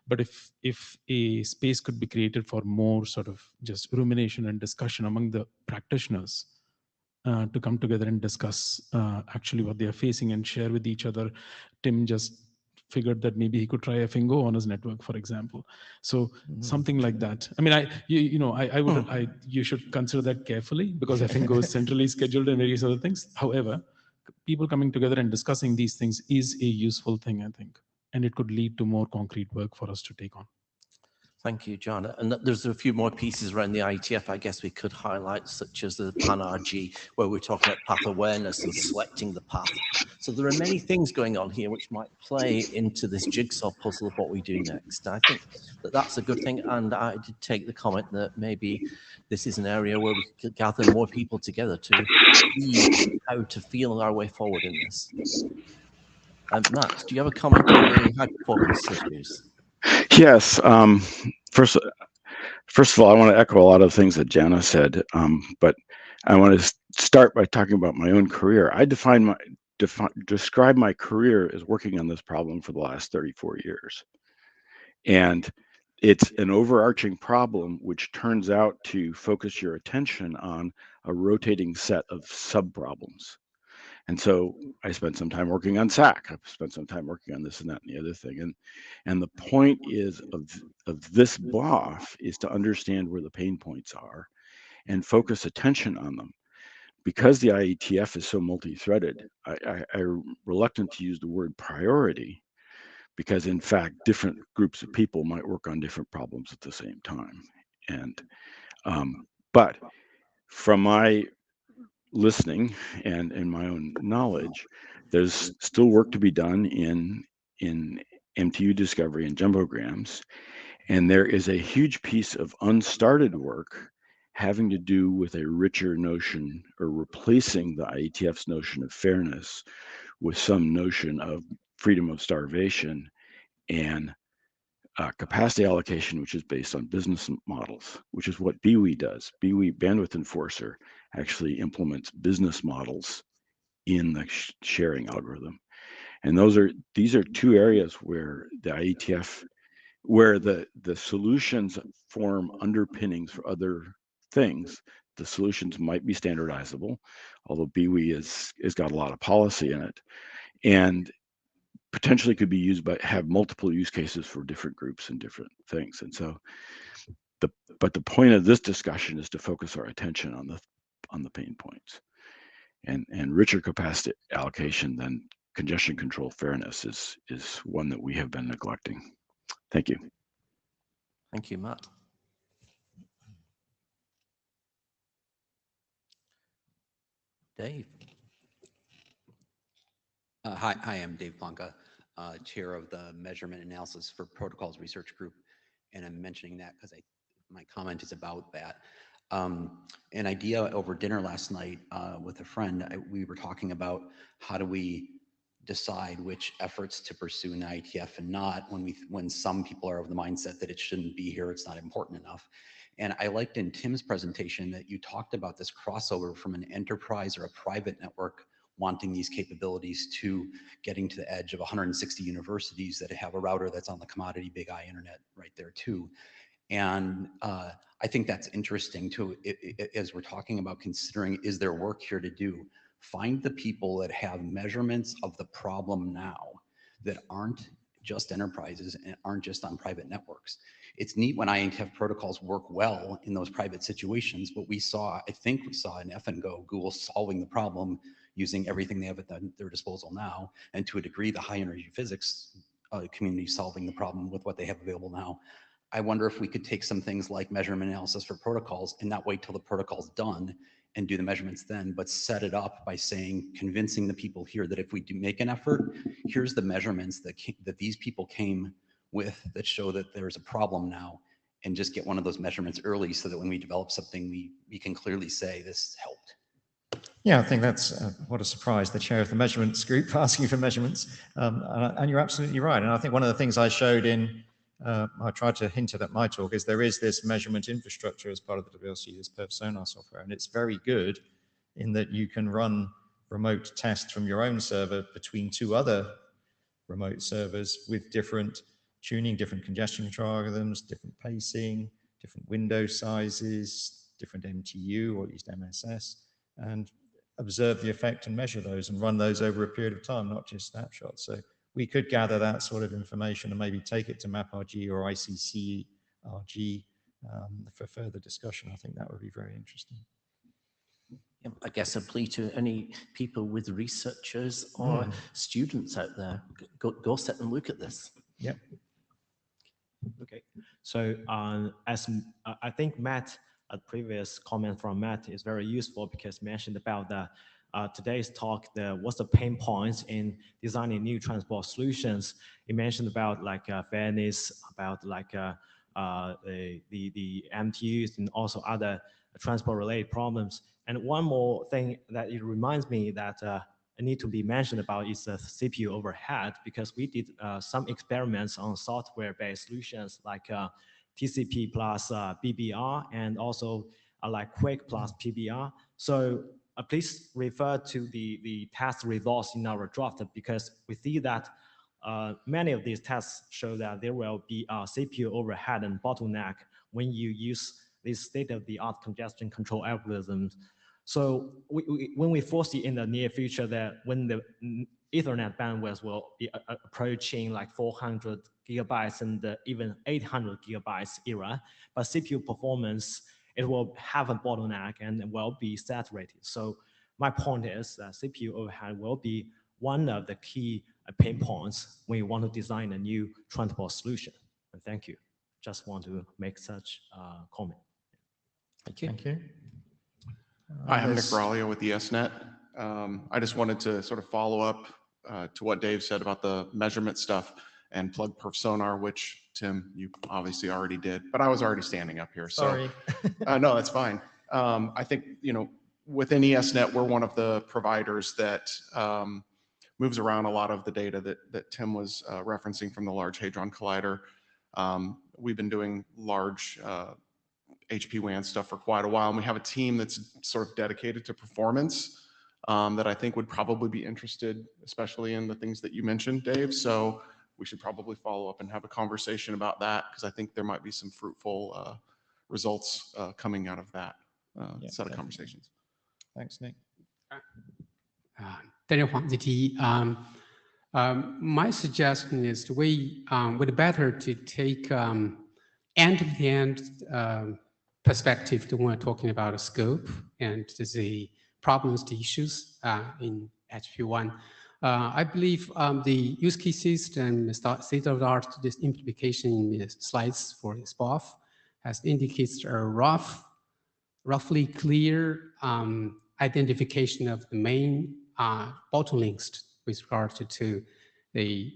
But if a space could be created for more sort of just rumination and discussion among the practitioners to come together and discuss actually what they are facing and share with each other. Tim just figured that maybe he could try Fingo on his network, for example. So something like that. I mean, you should consider that carefully, because Fingo is centrally scheduled and various other things. However, people coming together and discussing these things is a useful thing, I think, and it could lead to more concrete work for us to take on. Thank you, John. And there's a few more pieces around the IETF I guess we could highlight, such as the PAN-RG, where we're talking about path awareness and selecting the path. So there are many things going on here which might play into this jigsaw puzzle of what we do next. I think that that's a good thing. And I did take the comment that maybe this is an area where we could gather more people together to see how to feel our way forward in this. Matt, do you have a comment on the high performance issues? Yes. First of all, I want to echo a lot of things that Jana said, but I want to start by talking about my own career. I describe my career as working on this problem for the last 34 years. And it's an overarching problem which turns out to focus your attention on a rotating set of sub-problems. And so I spent some time working on SAC. I've spent some time working on this and that and the other thing. And the point is of this BOF is to understand where the pain points are and focus attention on them. Because the IETF is so multi-threaded, I'm reluctant to use the word priority, because in fact, different groups of people might work on different problems at the same time. And but from my listening and in my own knowledge, there's still work to be done in MTU discovery and jumbograms, and there is a huge piece of unstarted work having to do with a richer notion, or replacing the IETF's notion of fairness with some notion of freedom of starvation and capacity allocation, which is based on business models, which is what BWE does. BWE, Bandwidth Enforcer, actually implements business models in the sharing algorithm. And these are two areas where the IETF, where the solutions form underpinnings for other things. The solutions might be standardizable, although BWE has got a lot of policy in it, and potentially could be used by, have multiple use cases for different groups and different things. And so but the point of this discussion is to focus our attention on the pain points, and richer capacity allocation than congestion control fairness is one that we have been neglecting. Thank you. Thank you, Matt. Dave. Hi, I'm Dave Plonka, chair of the Measurement Analysis for Protocols Research Group, and I'm mentioning that because my comment is about that. An idea over dinner last night with a friend, we were talking about how do we decide which efforts to pursue in IETF and not, when some people are of the mindset that it shouldn't be here, it's not important enough. And I liked in Tim's presentation that you talked about this crossover from an enterprise or a private network wanting these capabilities to getting to the edge of 160 universities that have a router that's on the commodity big I internet right there too. And I think that's interesting too, as we're talking about considering, is there work here to do? Find the people that have measurements of the problem now that aren't just enterprises and aren't just on private networks. It's neat when IETF protocols work well in those private situations, but we saw, I think we saw in F&Go, Google solving the problem using everything they have at their disposal now, and to a degree, the high energy physics community solving the problem with what they have available now. I wonder if we could take some things like measurement analysis for protocols and not wait till the protocol's done and do the measurements then, but set it up by saying, convincing the people here that if we do make an effort, here's the measurements that these people came with that show that there's a problem now, and just get one of those measurements early so that when we develop something, we can clearly say this helped. Yeah, I think that's what a surprise, the chair of the measurements group asking for measurements. And you're absolutely right. And I think one of the things I showed I tried to hint at my talk, is there is this measurement infrastructure as part of the WLC, this perf sonar software. And it's very good in that you can run remote tests from your own server between two other remote servers with different tuning, different congestion control algorithms, different pacing, different window sizes, different MTU, or at least MSS, and observe the effect and measure those and run those over a period of time, not just snapshots. So we could gather that sort of information and maybe take it to MapRG or ICC-RG for further discussion. I think that would be very interesting. I guess a plea to any people with researchers or students out there, go sit and look at this. Yep. Okay. So as I think Matt, a previous comment from Matt is very useful because mentioned about the today's talk, what's the pain points in designing new transport solutions. He mentioned about like fairness, about like the MTUs and also other transport related problems. And one more thing that it reminds me that need to be mentioned about is the CPU overhead, because we did some experiments on software-based solutions like TCP plus BBR and also like Quick plus PBR. So please refer to the test results in our draft, because we see that many of these tests show that there will be a CPU overhead and bottleneck when you use these state-of-the-art congestion control algorithms. So when we foresee in the near future that when the Ethernet bandwidth will be approaching like 400 gigabytes and even 800 gigabytes era, but CPU performance, it will have a bottleneck and will be saturated. So my point is that CPU overhead will be one of the key pain points when you want to design a new transport solution. And thank you. Just want to make such comment. Thank you. Thank you. Hi, I'm Nick Braulio with ESNet. I just wanted to sort of follow up to what Dave said about the measurement stuff and plug perf sonar, which Tim, you obviously already did, but I was already standing up here. Sorry. So no, that's fine. I think, within ESNet, we're one of the providers that moves around a lot of the data that Tim was referencing from the Large Hadron Collider. We've been doing large HPWAN stuff for quite a while, and we have a team that's sort of dedicated to performance that I think would probably be interested, especially in the things that you mentioned, Dave. So we should probably follow up and have a conversation about that, because I think there might be some fruitful results coming out of that set of conversations. Thanks, Nick. Daniel Huang, ZTE. My suggestion is would better to take end-to-end perspective when we're talking about a scope and the problems, the issues in HPWAN. I believe the use cases and state-of-the-art this implication in the slides for this BOF has indicates a roughly clear identification of the main bottlenecks with regard to the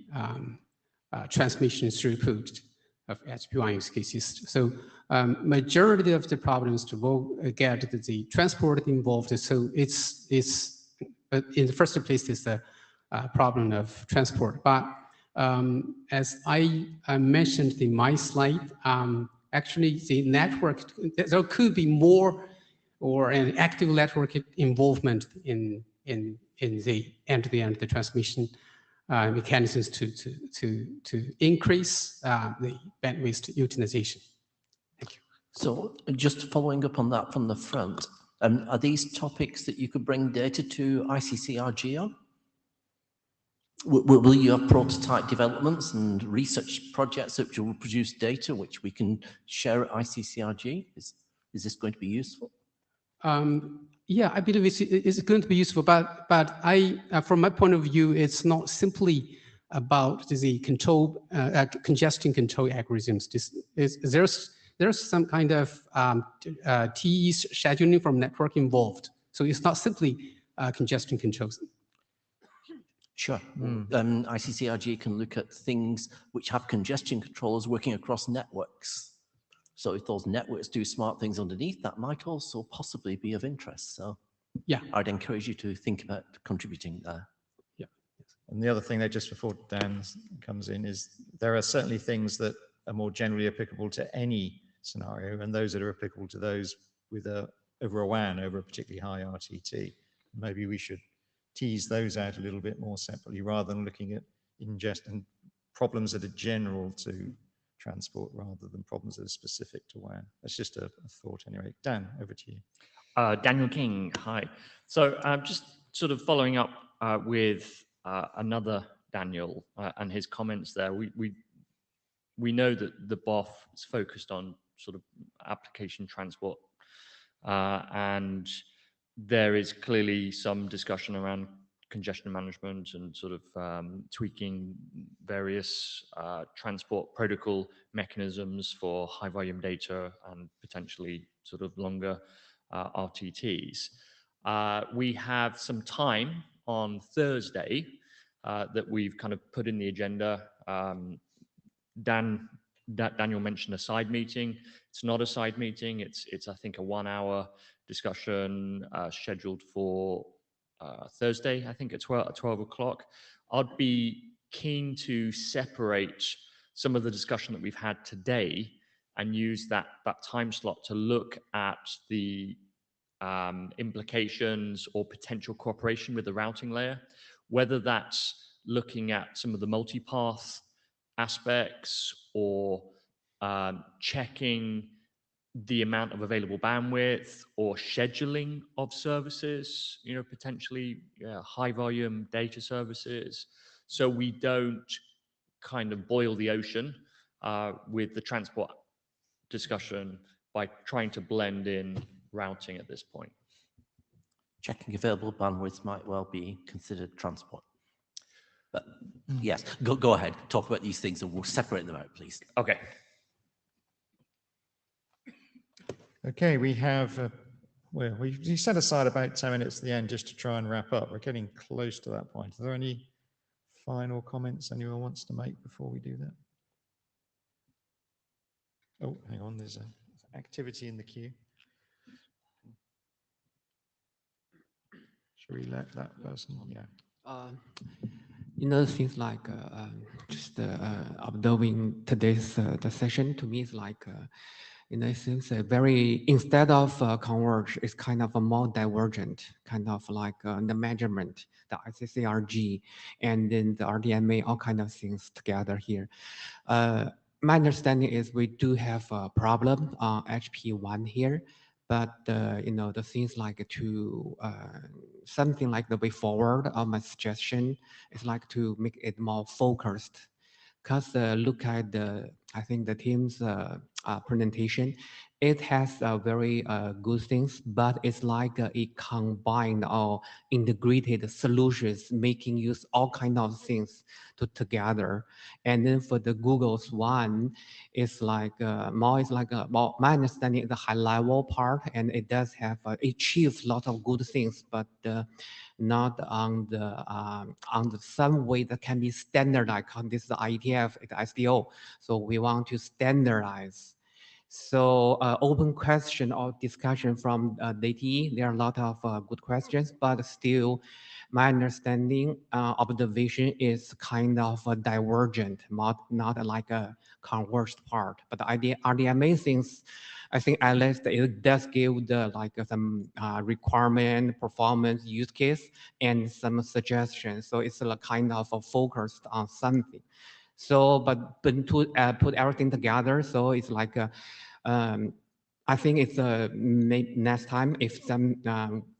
transmission throughput of HPWAN use cases. So majority of the problems will get the transport involved. So it's in the first place, it's the problem of transport. But as I mentioned in my slide, actually the network, there could be more or an active network involvement in the end-to-end the transmission mechanisms to increase the bandwidth utilization. Thank you. So just following up on that from the front, are these topics that you could bring data to ICC-RG on? Will you have prototype developments and research projects that will produce data which we can share at ICC-RG? Is this going to be useful? Yeah, I believe it's going to be useful, but from my point of view, it's not simply about the control, congestion control algorithms. There's some kind of TE scheduling from network involved. So it's not simply congestion controls. Sure. Mm. ICCRG can look at things which have congestion controllers working across networks. So if those networks do smart things underneath, that might also possibly be of interest. So yeah, I'd encourage you to think about contributing there. Yeah. And the other thing that just before Dan comes in is there are certainly things that are more generally applicable to any scenario, and those that are applicable to those with over a WAN, over a particularly high RTT. Maybe we should tease those out a little bit more separately rather than looking at ingest and problems that are general to transport rather than problems that are specific to WAN. That's just a thought anyway. Dan, over to you. Daniel King, hi. So just sort of following up with another Daniel and his comments there. We know that the BOF is focused on sort of application transport, and there is clearly some discussion around congestion management and sort of tweaking various transport protocol mechanisms for high volume data and potentially sort of longer RTTs. We have some time on Thursday that we've kind of put in the agenda. Daniel mentioned a side meeting. It's not a side meeting. It's I think a 1 hour discussion scheduled for Thursday, I think at 12 o'clock. I'd be keen to separate some of the discussion that we've had today and use that time slot to look at the implications or potential cooperation with the routing layer, whether that's looking at some of the multipath aspects or checking the amount of available bandwidth or scheduling of services, you know, potentially high volume data services. So we don't kind of boil the ocean with the transport discussion by trying to blend in routing at this point. Checking available bandwidth might well be considered transport. But yes, go ahead, talk about these things and we'll separate them out, please. Okay. Okay, we have, well, we set aside about 10 minutes at the end just to try and wrap up. We're getting close to that point. Are there any final comments anyone wants to make before we do that? Oh, hang on, there's an activity in the queue. Should we let that person? Yeah. You know, things like just observing today's the session to me is like, you know, it seems very, instead of converge, it's kind of a more divergent, kind of like the measurement, the ICCRG, and then the RDMA, all kind of things together here. My understanding is we do have a problem on HPWAN here, but you know, the things like to something like the way forward of my suggestion is like to make it more focused. Because look at the, I think the team's presentation, it has very good things, but it's like it combined or integrated solutions, making use all kind of things together. And then for the Google's one, it's like more, it's like well, my understanding is the high level part, and it does have it achieves a lot of good things, but not on the some way that can be standardized. This is the IETF, the SDO. So we want to standardize. So open question or discussion from DTE. There are a lot of good questions, but still my understanding observation is kind of divergent, not like a converged part. But the RDMA things, I think at least it does give the like some requirement, performance, use case, and some suggestions. So it's like kind of focused on something. So, but to put everything together, so it's like I think it's next time if some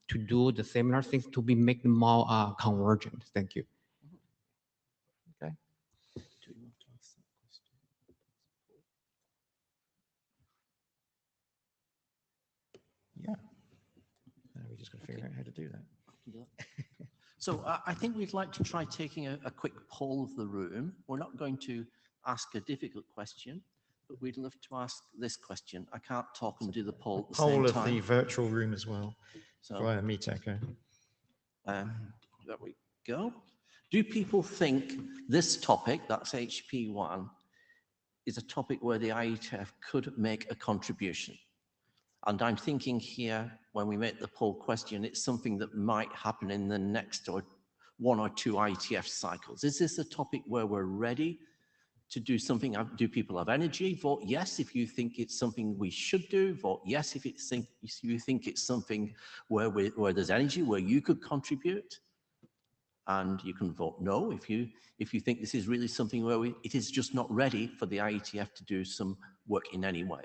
to do the similar things to be make them more convergent. Thank you. Okay. Yeah. Now we just got to figure out how to do that. So I think we'd like to try taking a quick poll of the room. We're not going to ask a difficult question, but we'd love to ask this question. I can't talk and do the poll at the same time. Poll of the virtual room as well, so, via Meet Echo. There we go. Do people think this topic, that's HPWAN, is a topic where the IETF could make a contribution? And I'm thinking here, when we make the poll question, it's something that might happen in the next one or two IETF cycles. Is this a topic where we're ready to do something? Do people have energy? Vote yes if you think it's something we should do. Vote yes if you think it's something where there's energy, where you could contribute. And you can vote no if you think this is really something where it is just not ready for the IETF to do some work in any way.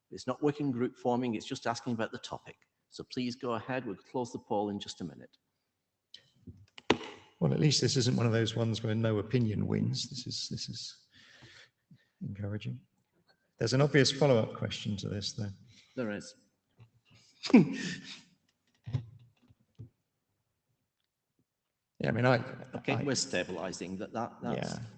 It's not working group forming, it's just asking about the topic. So please go ahead, we'll close the poll in just a minute. Well, at least this isn't one of those ones where no opinion wins. This is encouraging. There's an obvious follow-up question to this, though. There is. Yeah, I mean, we're stabilizing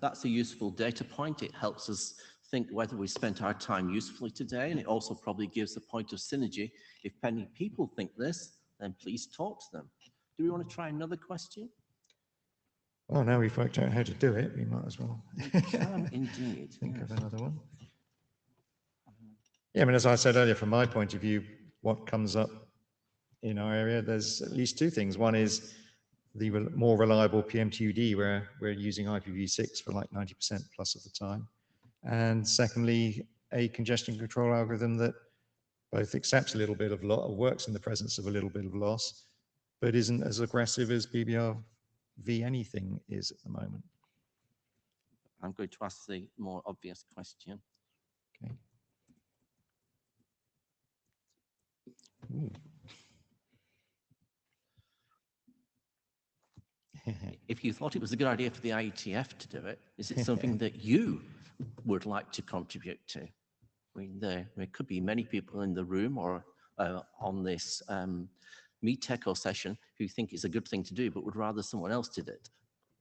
that's a useful data point. It helps us think whether we spent our time usefully today, and it also probably gives a point of synergy. If many people think this, then please talk to them. Do we want to try another question? Well, now we've worked out how to do it, we might as well indeed think of another one. Yeah, I mean, as I said earlier, from my point of view, what comes up in our area, there's at least two things. One is the more reliable PMTUD, where we're using IPv6 for like 90% plus of the time. And secondly, a congestion control algorithm that both accepts a little bit of loss, or works in the presence of a little bit of loss, but isn't as aggressive as BBRV anything is at the moment. I'm going to ask the more obvious question. Okay. If you thought it was a good idea for the IETF to do it, is it something that you would like to contribute to? I mean, there could be many people in the room or on this meet-echo session who think it's a good thing to do, but would rather someone else did it.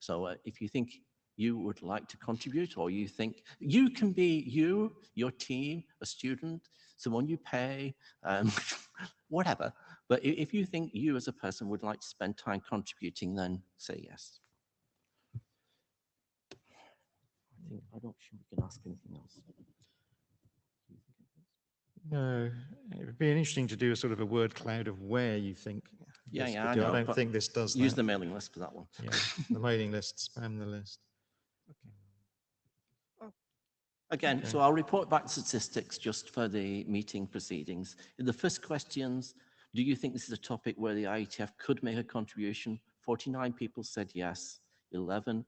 So if you think you would like to contribute, or you think you can be you, your team, a student, someone you pay, whatever. But if you think you as a person would like to spend time contributing, then say yes. I'm not sure we can ask anything else. No, it would be interesting to do a sort of a word cloud of where you think. Yeah, this yeah, would do. I know, I don't think this does use that. the mailing list for that one. Yeah, the mailing list, spam the list. Again, Okay. so I'll report back statistics just for the meeting proceedings. In the first questions, do you think this is a topic where the IETF could make a contribution? 49 people said yes, 11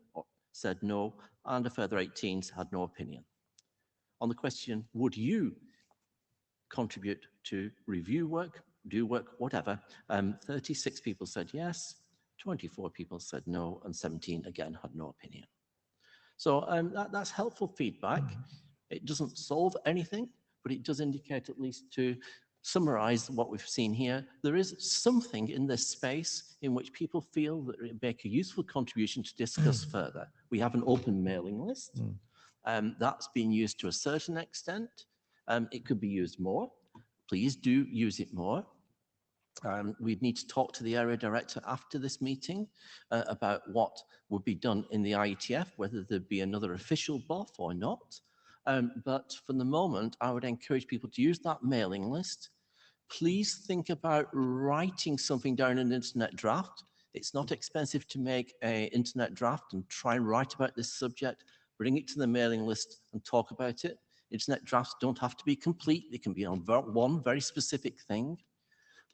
said no, and a further 18 had no opinion. On the question, would you contribute to review work, do work, whatever, 36 people said yes, 24 people said no, and 17 again had no opinion. So that's helpful feedback. It doesn't solve anything, but it does indicate, at least to summarize what we've seen here, there is something in this space in which people feel that it would make a useful contribution to discuss further. We have an open mailing list. That's being used to a certain extent. It could be used more. Please do use it more. We'd need to talk to the area director after this meeting about what would be done in the IETF, whether there'd be another official BOF or not. But for the moment, I would encourage people to use that mailing list. Please think about writing something down in an internet draft. It's not expensive to make an internet draft and try and write about this subject. Bring it to the mailing list and talk about it. Internet drafts don't have to be complete. They can be on one very specific thing.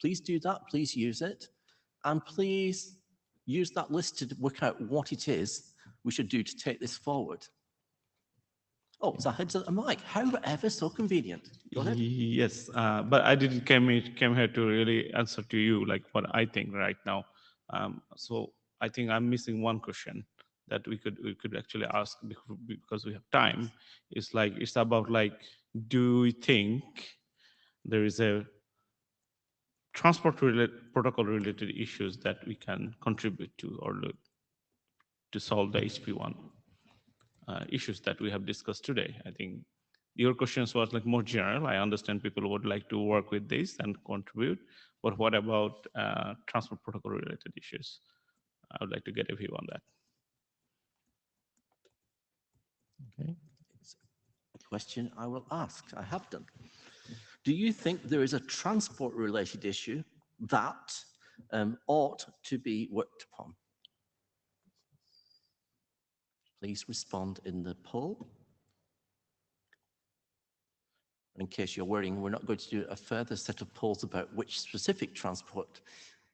Please do that, please use it. And please use that list to work out what it is we should do to take this forward. Oh, it's a heads up, Mike, how ever so convenient. Go ahead. Yes, but I didn't came here to really answer to you like what I think right now. So I think I'm missing one question that we could actually ask because we have time. It's about like, do we think there is a protocol related issues that we can contribute to or look to solve the HPWAN issues that we have discussed today? I think your questions was like more general. I understand people would like to work with this and contribute, but what about transport protocol related issues? I would like to get a view on that. Okay. It's a question I will ask. I have done. Do you think there is a transport-related issue that ought to be worked upon? Please respond in the poll. In case you're worrying, we're not going to do a further set of polls about which specific transport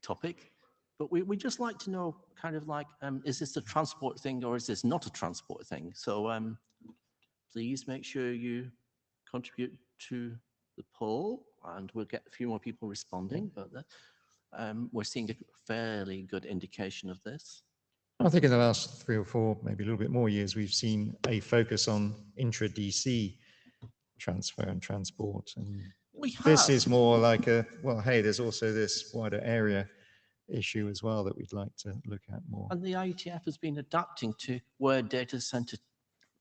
topic, but we just like to know kind of like, is this a transport thing or is this not a transport thing? So please make sure you contribute to the poll and we'll get a few more people responding, but we're seeing a fairly good indication of this. I think in the last 3 or 4, maybe a little bit more years, we've seen a focus on intra-DC transfer and transport. And this is more like a, well, hey, there's also this wider area issue as well that we'd like to look at more. And the IETF has been adapting to where data center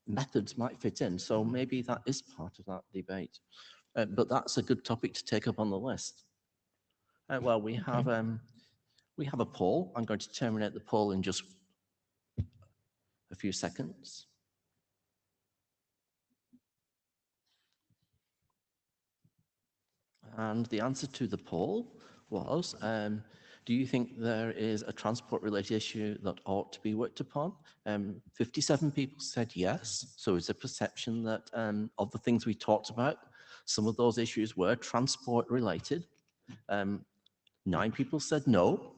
methods might fit in. So maybe that is part of that debate. But that's a good topic to take up on the list. Well, we have a poll. I'm going to terminate the poll in just a few seconds. And the answer to the poll was, do you think there is a transport-related issue that ought to be worked upon? 57 people said yes. So it's a perception that of the things we talked about, some of those issues were transport-related. 9 people said no,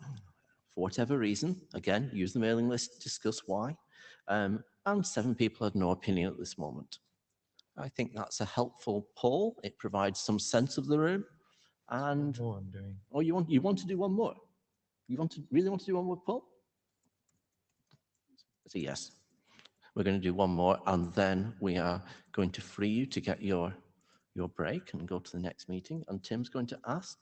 for whatever reason. Again, use the mailing list to discuss why. And 7 people had no opinion at this moment. I think that's a helpful poll. It provides some sense of the room. And oh, you want to do one more? You really want to do one more poll? It's a yes. We're going to do one more, and then we are going to free you to get your break and go to the next meeting. And Tim's going to ask.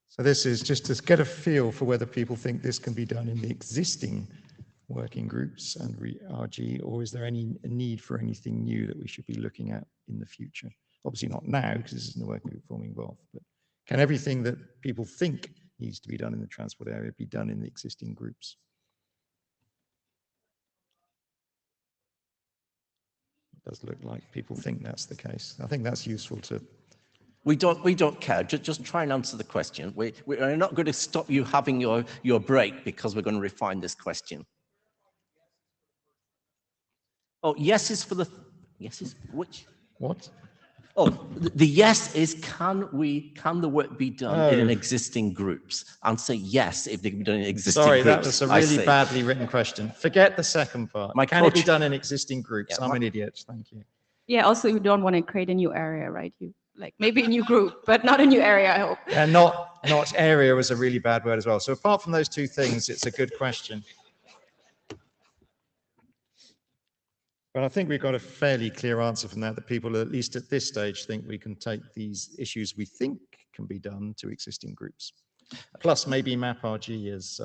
So this is just to get a feel for whether people think this can be done in the existing working groups and RG, or is there any need for anything new that we should be looking at in the future? Obviously not now, because this isn't a working group forming BOF, but can everything that people think needs to be done in the transport area be done in the existing groups? It does look like people think that's the case. I think that's useful to... We don't care. Just try and answer the question. We are not going to stop you having your break because we're going to refine this question. Oh, yes is for the... Yes is which? What? Oh, the yes is can the work be done in existing groups? Answer yes if they can be done in existing groups. Sorry, groups. that was a really badly written question. Forget the second part. Can it be done in existing groups? Yeah, I'm an idiot. Thank you. Yeah, also you don't want to create a new area, right? You like maybe a new group, but not a new area, I hope. And not area was a really bad word as well. So apart from those 2 things, it's a good question. But I think we've got a fairly clear answer from that people, at least at this stage, think we can take these issues we think can be done to existing groups. Plus maybe map RG, as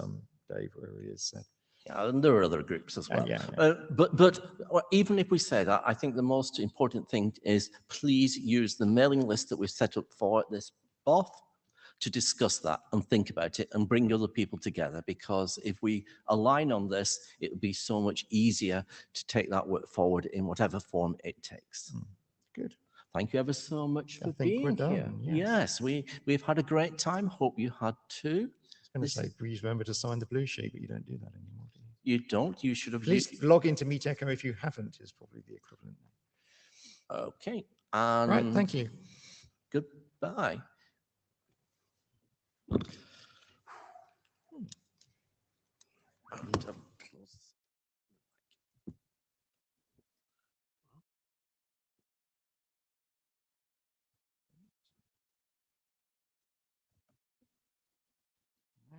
Dave already has said. Yeah, and there are other groups as well. But even if we say that, I think the most important thing is please use the mailing list that we've set up for this BOF to discuss that and think about it and bring other people together, because if we align on this, it would be so much easier to take that work forward in whatever form it takes. Good. Thank you ever so much for being here. Yes, we've had a great time. Hope you had too. I was going to say, please remember to sign the blue sheet, but you don't do that anymore, do you? You don't? You should have... Please log into Meet Echo if you haven't, is probably the equivalent. Okay. Right, thank you. Goodbye. Now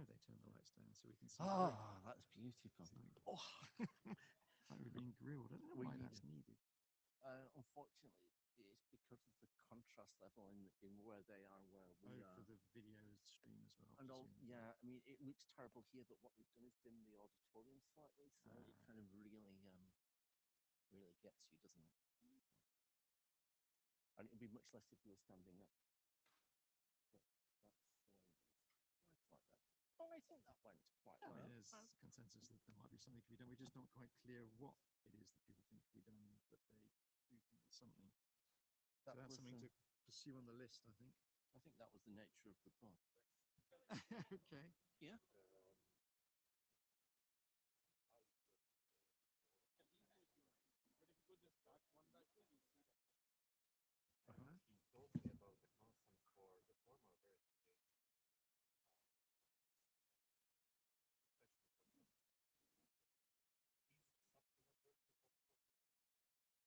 they turn the lights down so we can see. Oh, that's beautiful. Oh. Like we're being grilled. I don't know why that's needed. Unfortunately, it's because of the contrast level in where they are, where we are. For the video stream as well. And yeah, I mean, it looks terrible here, but what we've done is dim the auditorium slightly, so it kind of really really gets you, doesn't it? And it'll be much less if you were standing up. But that's the way it is. Like that. Oh, I think that went quite well. There's consensus that there might be something to be done. We're just not quite clear what it is that people think to be done, but they do think there's something. So that's something to pursue on the list, I think. I think that was the nature of the book. Okay. Yeah.